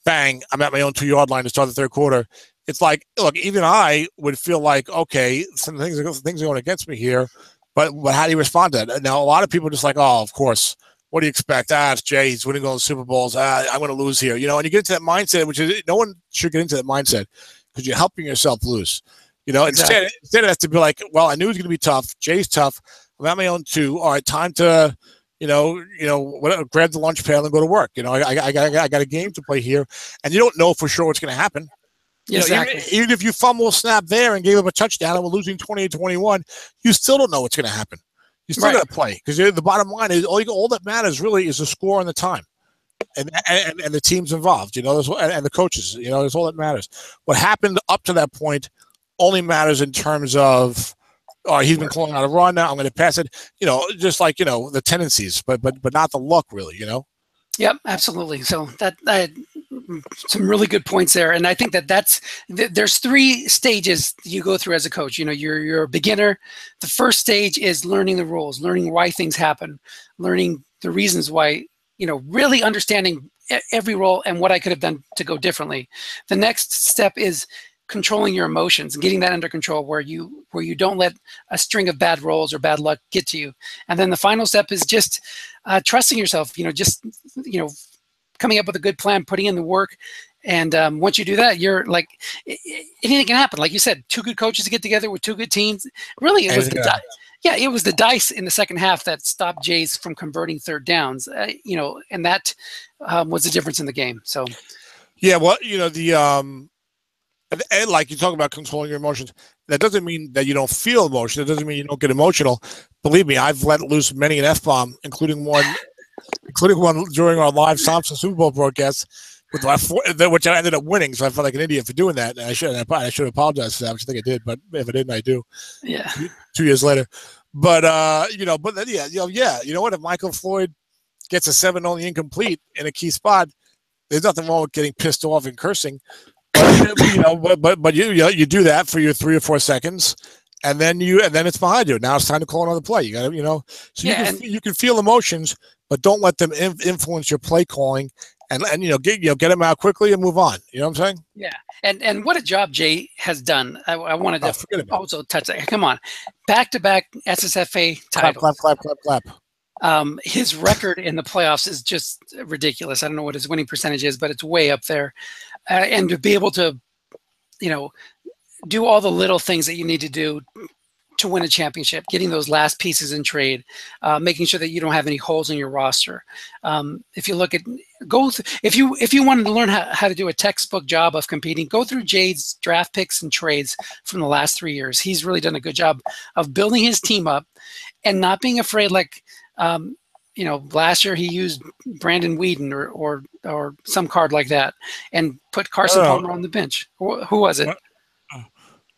S1: Bang, I'm at my own 2-yard line to start the third quarter. It's like, look, even I would feel like, okay, some things are going against me here, but how do you respond to that? Now, a lot of people are just like, oh, of course. What do you expect? It's Jay. He's winning all the Super Bowls. I'm going to lose here. And you get into that mindset, which is no one should get into that mindset because you're helping yourself lose. Exactly. Instead it has to be like, well, I knew it was going to be tough. Jay's tough. I'm at my own 2. All right, time to, grab the lunch pail and go to work. I got a game to play here, and you don't know for sure what's going to happen.
S2: Exactly.
S1: Even if you fumble a snap there and gave up a touchdown and we're losing 28-21, you still don't know what's going to happen. You still got to play because the bottom line is all that matters really is the score and the time, and the teams involved. And the coaches. That's all that matters. What happened up to that point only matters in terms of, he's been calling out a run now. I'm going to pass it. Just like the tendencies, but not the luck really.
S2: Yep, absolutely. So that some really good points there, and I think there's 3 stages you go through as a coach. You're a beginner. The first stage is learning the rules, learning why things happen, learning the reasons why. Really understanding every role and what I could have done to go differently. The next step is controlling your emotions and getting that under control, where you don't let a string of bad rolls or bad luck get to you. And then the final step is just trusting yourself. Coming up with a good plan, putting in the work, and once you do that, you're like, anything can happen. Like you said, 2 good coaches get together with 2 good teams. Really, it was it was the dice in the second half that stopped Jays from converting third downs. And that was the difference in the game. So,
S1: yeah, well, and like you talk about controlling your emotions, that doesn't mean that you don't feel emotion. It doesn't mean you don't get emotional. Believe me, I've let loose many an F-bomb, including one during our live Thompson Super Bowl broadcast, which I ended up winning. So I felt like an idiot for doing that. And I should apologize for that, which I think I did. But if I didn't, I do.
S2: Yeah.
S1: 2 years later. But, you know what? If Michael Floyd gets a 7-only incomplete in a key spot, there's nothing wrong with getting pissed off and cursing. But you do that for your 3 or 4 seconds, and then it's behind you. Now it's time to call another play. You got to, so you can feel emotions, but don't let them influence your play calling, and get them out quickly and move on. You know what I'm saying?
S2: Yeah, and what a job Jay has done. I wanted to also touch that. Come on, back-to-back SSFA titles.
S1: Clap.
S2: His record in the playoffs is just ridiculous. I don't know what his winning percentage is, but it's way up there. And to be able to, do all the little things that you need to do to win a championship, getting those last pieces in trade, making sure that you don't have any holes in your roster. If you look at if you wanted to learn how to do a textbook job of competing, go through Jade's draft picks and trades from the last 3 years. He's really done a good job of building his team up and not being afraid. Like, last year he used Brandon Whedon or some card like that and put Carson Palmer on the bench. Who was it?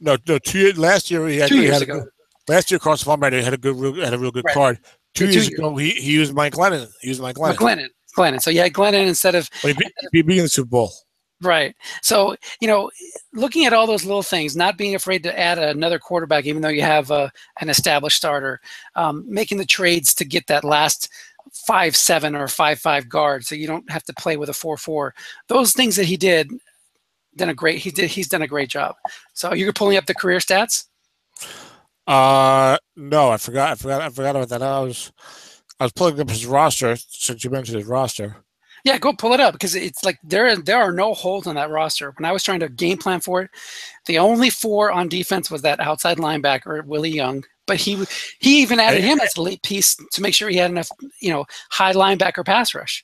S1: No. Last year he
S2: actually had ago.
S1: Last year Carson Palmer had a real good card. 2 years ago he used Mike Glennon.
S2: Glennon. So you had Glennon instead of.
S1: But he beat in the Super Bowl.
S2: Right. So, looking at all those little things, not being afraid to add another quarterback, even though you have an established starter, making the trades to get that last 5-7 or 5-5 guard, so you don't have to play with a 4-4. Those things that he did, he's done a great job. So you're pulling up the career stats?
S1: No, I forgot about that. I was pulling up his roster since you mentioned his roster.
S2: Yeah, go pull it up, because it's like there are no holes on that roster. When I was trying to game plan for it, the only 4 on defense was that outside linebacker, Willie Young. But he even added him as a late piece to make sure he had enough, high linebacker pass rush.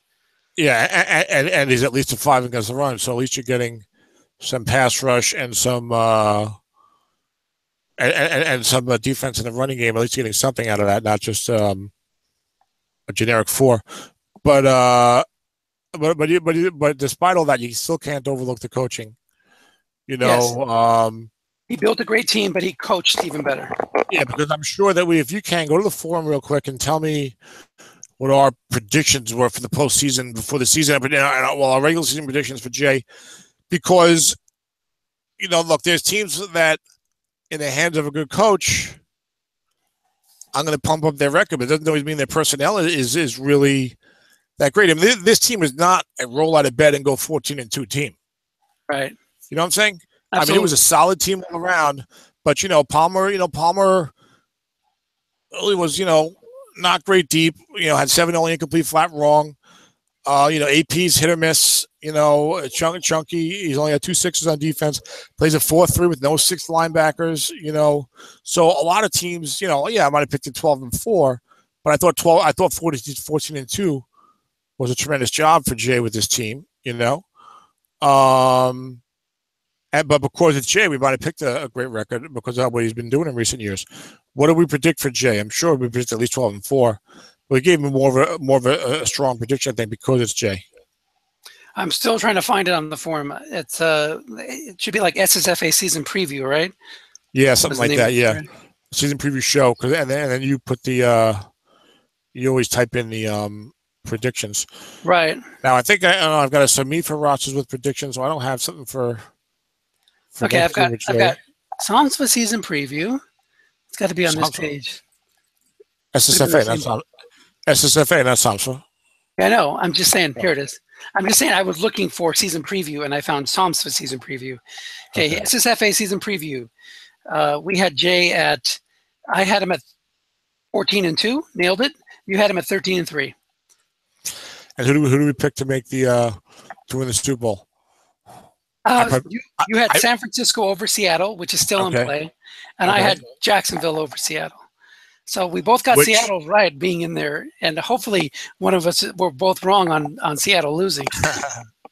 S1: Yeah, and he's at least a 5 against the run, so at least you're getting some pass rush and some and some defense in the running game. At least getting something out of that, not just a generic 4. But despite all that, you still can't overlook the coaching.
S2: Yes. He built a great team, but he coached even better.
S1: Yeah, because I'm sure that if you can, go to the forum real quick and tell me what our predictions were for the postseason before the season, our regular season predictions for Jay. Because, look, there's teams that, in the hands of a good coach, I'm going to pump up their record, but it doesn't always mean their personnel is really that great. I mean, this team is not a roll out of bed and go 14-2 team.
S2: Right.
S1: You know what I'm saying?
S2: Absolutely.
S1: I mean, it was a solid team all around, but Palmer really was, not great deep. Had 7 only incomplete, flat wrong. AP's hit or miss. Chunky. He's only had 2 6s on defense. Plays a 4-3 with no 6 linebackers. So a lot of teams. I might have picked it 12-4, but I thought 14-2 was a tremendous job for Jay with this team. But because it's Jay, we might have picked a great record because of what he's been doing in recent years. What do we predict for Jay? I'm sure we predict at least 12-4. But we gave him more of a strong prediction, I think, because it's Jay.
S2: I'm still trying to find it on the forum. It should be like SSFA season preview, right?
S1: Yeah, something like that. Yeah, season preview show. And then you put you always type in the predictions.
S2: Right.
S1: Now I think I've got a submit for rosters with predictions, so I don't have something for
S2: okay, I've got songs for season preview. It's got to be on this page.
S1: SSFA, that's SSFA, that's Samsa.
S2: Yeah, I know. I'm just saying. Here it is. I'm just saying I was looking for season preview and I found Psalms for season preview. Okay, SSFA season preview. We had Jay I had him at 14-2, nailed it. You had him at 13-3.
S1: And who do we pick to make to win the Super Bowl?
S2: You had San Francisco over Seattle, which is still in play, and I had Jacksonville over Seattle. So we both got Seattle right, being in there, and hopefully one of us were both wrong on Seattle losing.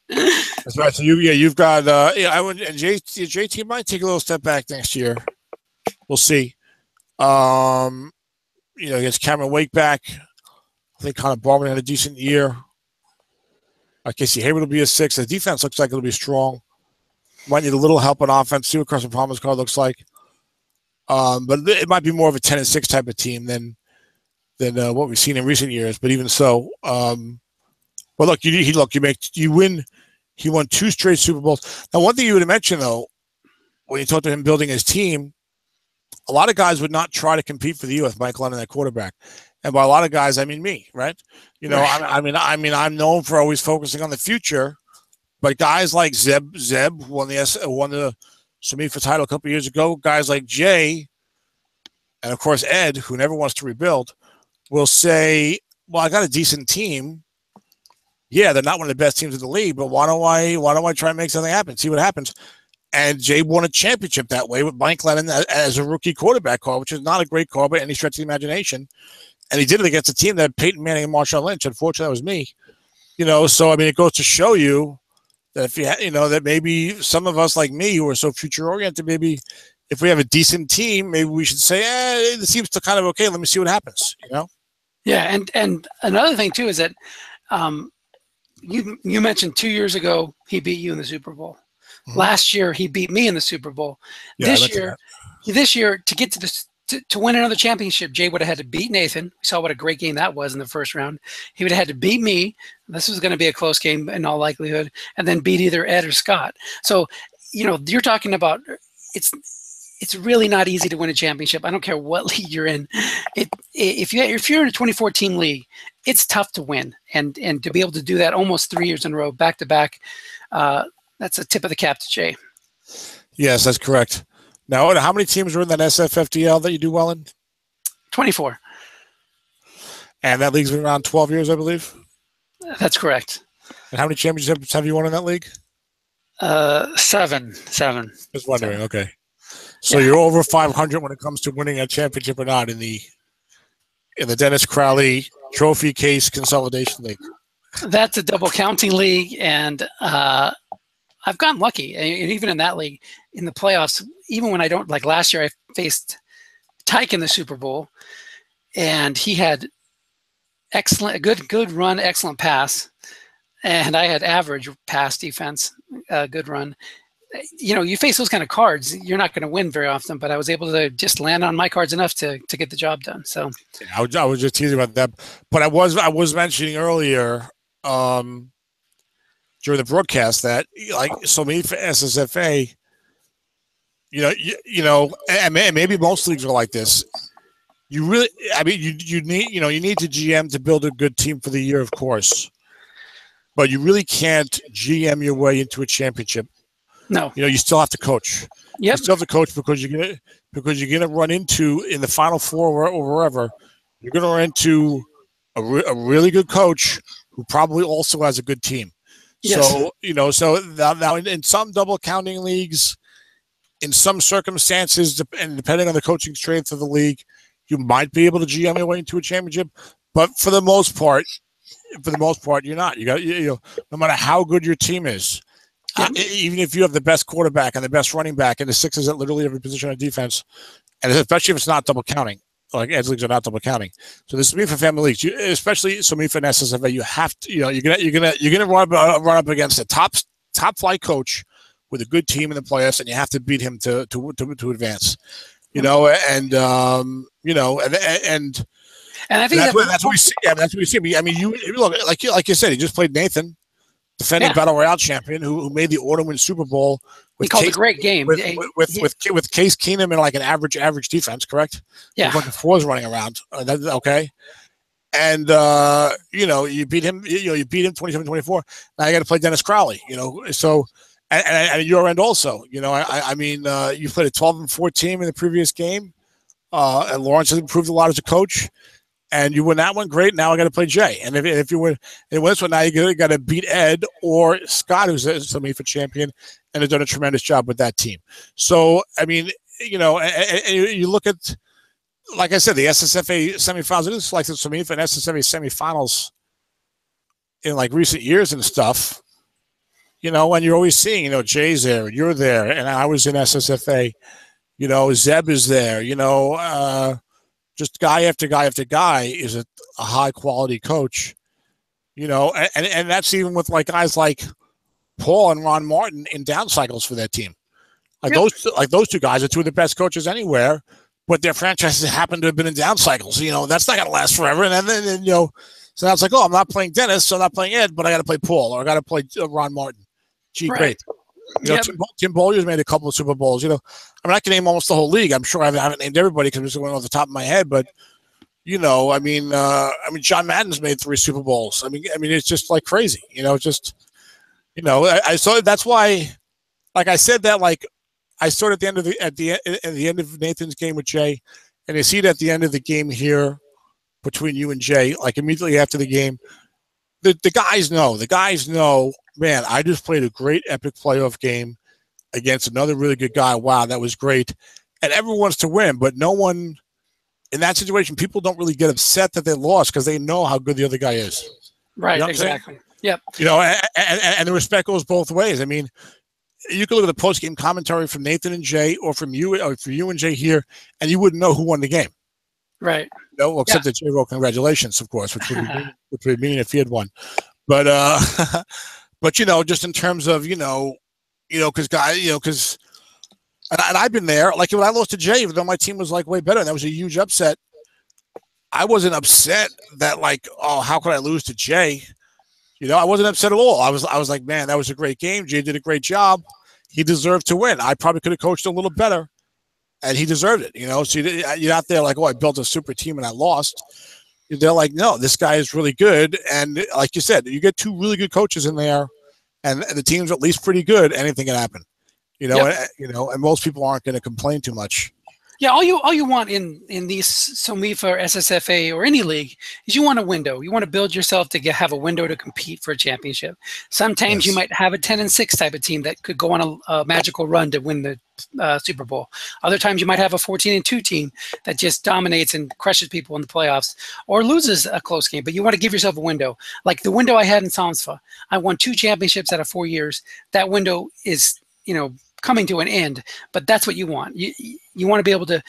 S1: That's right. So you've got and JT might take a little step back next year. We'll see. Against Cameron Wake back. I think Connor Barman had a decent year. Casey Hayward will be a 6. The defense looks like it'll be strong. Might need a little help on offense. See what Carson Palmer's card looks like. But it might be more of a 10-6 type of team than what we've seen in recent years. But even so, well, look, you win. He won 2 straight Super Bowls. Now, one thing you would have mentioned though, when you talked to him building his team, a lot of guys would not try to compete for the U with Mike Lennon at quarterback. And by a lot of guys, I mean me, right? I'm known for always focusing on the future, but guys like Zeb won the Samifa title a couple of years ago. Guys like Jay, and of course Ed, who never wants to rebuild, will say, "Well, I got a decent team. Yeah, they're not one of the best teams in the league, but why don't I try and make something happen? See what happens." And Jay won a championship that way with Mike Lennon as a rookie quarterback call, which is not a great call by any stretch of the imagination. And he did it against a team that had Peyton Manning and Marshawn Lynch. Unfortunately, that was me. So I mean, it goes to show you that if that maybe some of us like me who are so future oriented, maybe if we have a decent team, maybe we should say, it seems to kind of okay. Let me see what happens.
S2: Yeah, and another thing too is that you mentioned 2 years ago he beat you in the Super Bowl. Mm-hmm. Last year he beat me in the Super Bowl. Yeah, this year to get to win another championship, Jay would have had to beat Nathan. We saw what a great game that was in the first round. He would have had to beat me. This was going to be a close game in all likelihood, and then beat either Ed or Scott. So, you're talking about it's really not easy to win a championship. I don't care what league you're in. If you're in a 24-team league, it's tough to win, and to be able to do that almost 3 years in a row, back to back, that's a tip of the cap to Jay.
S1: Yes, that's correct. Now, how many teams are in that SFFDL that you do well in?
S2: 24. And
S1: that league's been around 12 years, I believe?
S2: That's correct.
S1: And how many championships have you won in that league?
S2: 7.
S1: Just wondering, okay. So you're over 500 when it comes to winning a championship or not in the Dennis Crowley Trophy Case Consolidation League?
S2: That's a double counting league, and I've gotten lucky. And even in that league, in the playoffs, even when I don't, like last year, I faced Tyke in the Super Bowl, and he had a good run, excellent pass, and I had average pass defense, good run. You face those kind of cards, you're not going to win very often, but I was able to just land on my cards enough to get the job done. So
S1: I was just teasing about that, but I was mentioning earlier during the broadcast that so me for SSFA, and maybe most leagues are like this. You need to GM to build a good team for the year, of course. but you really can't GM your way into a championship.
S2: No.
S1: You still have to coach.
S2: Yep.
S1: You still have to coach because you're gonna run into in the Final Four or wherever, you're gonna run into a really good coach who probably also has a good team.
S2: Yes.
S1: So so now in some double counting leagues, in some circumstances, and depending on the coaching strength of the league, you might be able to GM your way into a championship. But for the most part, you're not. You got no matter how good your team is. Even if you have the best quarterback and the best running back and the Sixers at literally every position on defense, and especially if it's not double counting, like edge leagues are not double counting. So this is me for family leagues, especially so me for SSFA. You have to, you're gonna run up against a top flight coach with a good team in the playoffs, and you have to beat him to advance. And
S2: I think
S1: that's what we see. Yeah, that's what we see. I mean, you look like you said, he just played Nathan, defending Battle Royale champion, who made the auto-win Super Bowl.
S2: He called a great game
S1: with Case Keenum and like an average defense, correct?
S2: Yeah,
S1: a bunch of fours running around. Okay, and you beat him. You beat him 27-24. Now you got to play Dennis Crowley. So and your end also. I mean, you played a 12-4 team in the previous game, and Lawrence has improved a lot as a coach. And you win that one, great. Now I got to play Jay. And if you win this one, now you got to beat Ed or Scott, who's a me for champion, and has done a tremendous job with that team. So I mean, and you look at, like I said, the SSFA semifinals. It is like the me for SSFA semifinals in like recent years and stuff. And you're always seeing, Jay's there, and you're there, and I was in SSFA. Zeb is there. Just guy after guy after guy is a high quality coach, and that's even with like guys like Paul and Ron Martin in down cycles for their team. Those two guys are two of the best coaches anywhere, but their franchises happen to have been in down cycles. That's not going to last forever. And then so now it's like, oh, I'm not playing Dennis, so I'm not playing Ed, but I got to play Paul or I got to play Ron Martin. Gee, right. Great. Tim Bolyer's made a couple of Super Bowls. I mean, I can name almost the whole league. I'm sure I haven't named everybody because I'm just going off the top of my head. But I mean, John Madden's made 3 Super Bowls. I mean, it's just like crazy. I saw that's why, like I said that, like I saw it at the end of Nathan's game with Jay, and I see it at the end of the game here between you and Jay. Like immediately after the game, the guys know. The guys know. Man, I just played a great epic playoff game against another really good guy. Wow, that was great. And everyone wants to win, but no one in that situation, people don't really get upset that they lost because they know how good the other guy is.
S2: Right, exactly. Yep.
S1: And the respect goes both ways. I mean, you can look at the post-game commentary from Nathan and Jay or from you and Jay here, and you wouldn't know who won the game.
S2: Right.
S1: Except that Jay wrote congratulations, of course, which would mean if he had won. But But just in terms of because and I've been there. Like when I lost to Jay, even though my team was like way better, and that was a huge upset. I wasn't upset that like, oh, how could I lose to Jay? I wasn't upset at all. I was like, man, that was a great game. Jay did a great job. He deserved to win. I probably could have coached a little better, and he deserved it. So you're not there like, oh, I built a super team and I lost. They're like, no, this guy is really good. And like you said, you get 2 really good coaches in there and the team's at least pretty good. Anything can happen, and most people aren't going to complain too much.
S2: Yeah, all you want in these SOMIFA or SSFA or any league is you want a window. You want to build yourself to have a window to compete for a championship. Sometimes you might have a 10-6 type of team that could go on a magical run to win the Super Bowl. Other times you might have a 14-2 team that just dominates and crushes people in the playoffs or loses a close game. But you want to give yourself a window. Like the window I had in SOMSFA. I won 2 championships out of 4 years. That window is, coming to an end, but that's what you want. You want to be able to,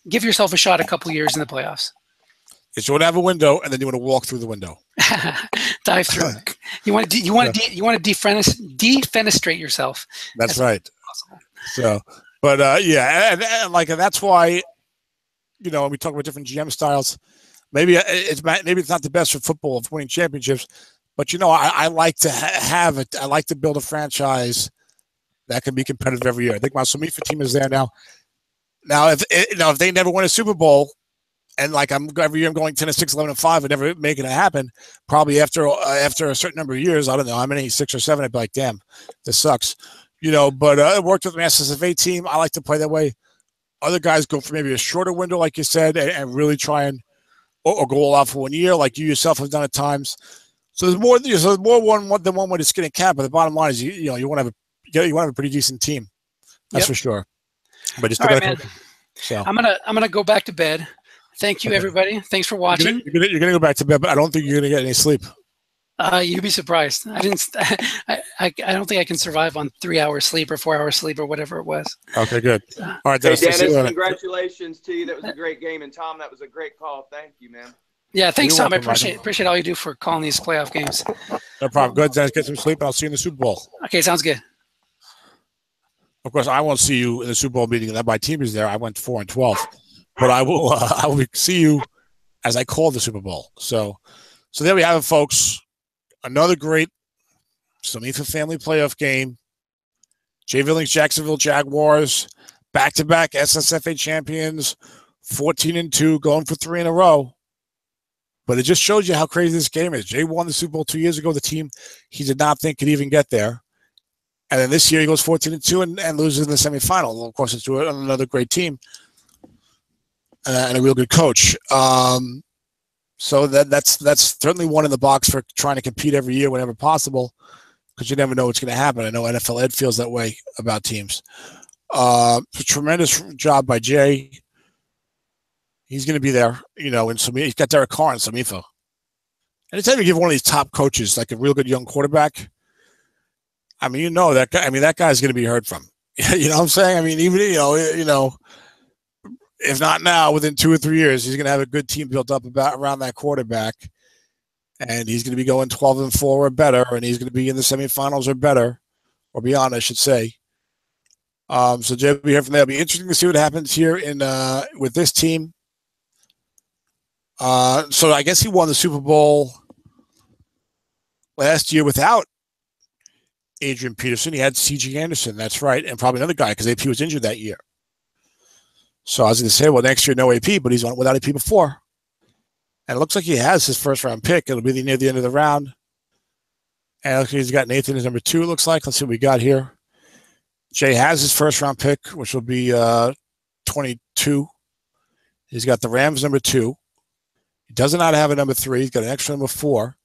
S2: give yourself a shot a couple years in the playoffs.
S1: You want to have a window, and then you want to walk through the window.
S2: Dive through. You want to defenestrate yourself.
S1: That's right. So, but and that's why, when we talk about different GM styles, maybe it's not the best for football of winning championships, but I like to have it. I like to build a franchise that can be competitive every year. I think my SOMIFA team is there now. Now, if they never win a Super Bowl, and like every year I'm going 10-6, 11-5, and never making it happen. Probably after a certain number of years, I don't know how many, 6 or 7, I'd be like, damn, this sucks, But it worked with my SSFA team. I like to play that way. Other guys go for maybe a shorter window, like you said, and really try and or go all out for 1 year, like you yourself have done at times. So there's more one than one way to skin a cat. But the bottom line is, you want to have a pretty decent team. That's for sure. But just man. So
S2: I'm gonna go back to bed. Thank you, everybody. Thanks for watching.
S1: You're gonna go back to bed, but I don't think you're gonna get any sleep.
S2: You'd be surprised. I don't think I can survive on 3 hours sleep or 4 hours sleep or whatever it was.
S1: Okay, good. All right, Dennis.
S3: Hey, Dennis, congratulations to you. That was a great game, and Tom, that was a great call. Thank you, man.
S2: Yeah, thanks, Tom. I appreciate all you do for calling these playoff games.
S1: No problem. Good, Dennis. Get some sleep, and I'll see you in the Super Bowl.
S2: Okay, sounds good.
S1: Of course, I won't see you in the Super Bowl meeting. That my team is there. I went 4-12, but I will see you as I call the Super Bowl. So there we have it, folks. Another great SSFA family playoff game. Jay Villings, Jacksonville Jaguars, back-to-back SSFA champions, 14-2, going for 3 in a row. But it just shows you how crazy this game is. Jay won the Super Bowl 2 years ago. The team he did not think could even get there. And then this year he goes 14-2 and loses in the semifinal. Well, of course, it's to another great team and a real good coach. So that's certainly one in the box for trying to compete every year whenever possible, because you never know what's going to happen. I know NFL Ed feels that way about teams. It's a tremendous job by Jay. He's going to be there, in Samifa. He's got Derek Carr in Samifa. Anytime you give one of these top coaches like a real good young quarterback, I mean, that guy. I mean, that guy's going to be heard from. You know what I'm saying? I mean, even if not now, within 2 or 3 years, he's going to have a good team built up around that quarterback, and he's going to be going 12-4 or better, and he's going to be in the semifinals or better, or beyond, I should say. So Jay will be here from there. It'll be interesting to see what happens here with this team. So I guess he won the Super Bowl last year without Adrian Peterson. He had C.J. Anderson, that's right, and probably another guy because AP was injured that year. So I was going to say, well, next year no AP, but he's on without AP before. And it looks like he has his first-round pick. It'll be near the end of the round. And he's got Nathan as number 2, it looks like. Let's see what we got here. Jay has his first-round pick, which will be 22. He's got the Rams number 2. He does not have a number 3. He's got an extra number 4.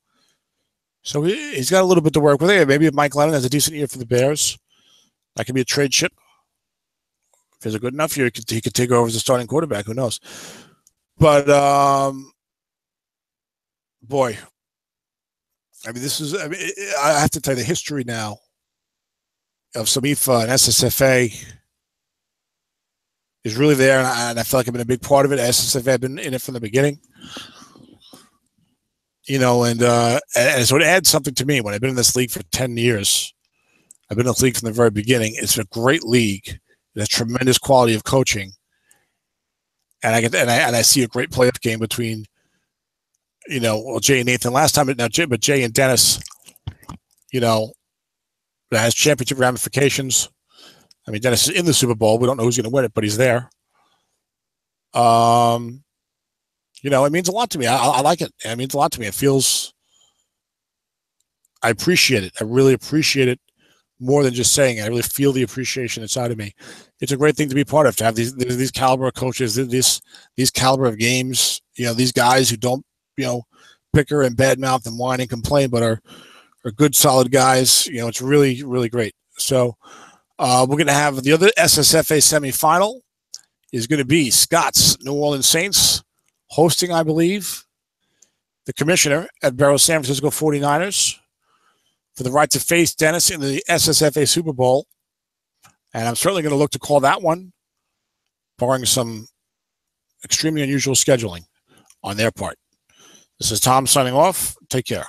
S1: So he's got a little bit to work with here. Maybe if Mike Lennon has a decent year for the Bears, that could be a trade chip. If he's a good enough year, he could take over as a starting quarterback. Who knows? But, boy, I mean, I have to tell you the history now of Samifa and SSFA is really there, and I feel like I've been a big part of it. SSFA have been in it from the beginning. And so it adds something to me when I've been in this league for 10 years. I've been in this league from the very beginning. It's a great league. It has tremendous quality of coaching. And I see a great playoff game between, Jay and Nathan last time, but Jay and Dennis, that has championship ramifications. I mean, Dennis is in the Super Bowl. We don't know who's going to win it, but he's there. It means a lot to me. I like it. It means a lot to me. I appreciate it. I really appreciate it more than just saying it. I really feel the appreciation inside of me. It's a great thing to be part of, to have these caliber of coaches, these caliber of games, these guys who don't, bicker and badmouth and whine and complain, but are good, solid guys. It's really, really great. So we're going to have the other SSFA semifinal is going to be Scott's New Orleans Saints hosting, I believe, the commissioner at Barrow San Francisco 49ers for the right to face Dennis in the SSFA Super Bowl. And I'm certainly going to look to call that one, barring some extremely unusual scheduling on their part. This is Tom signing off. Take care.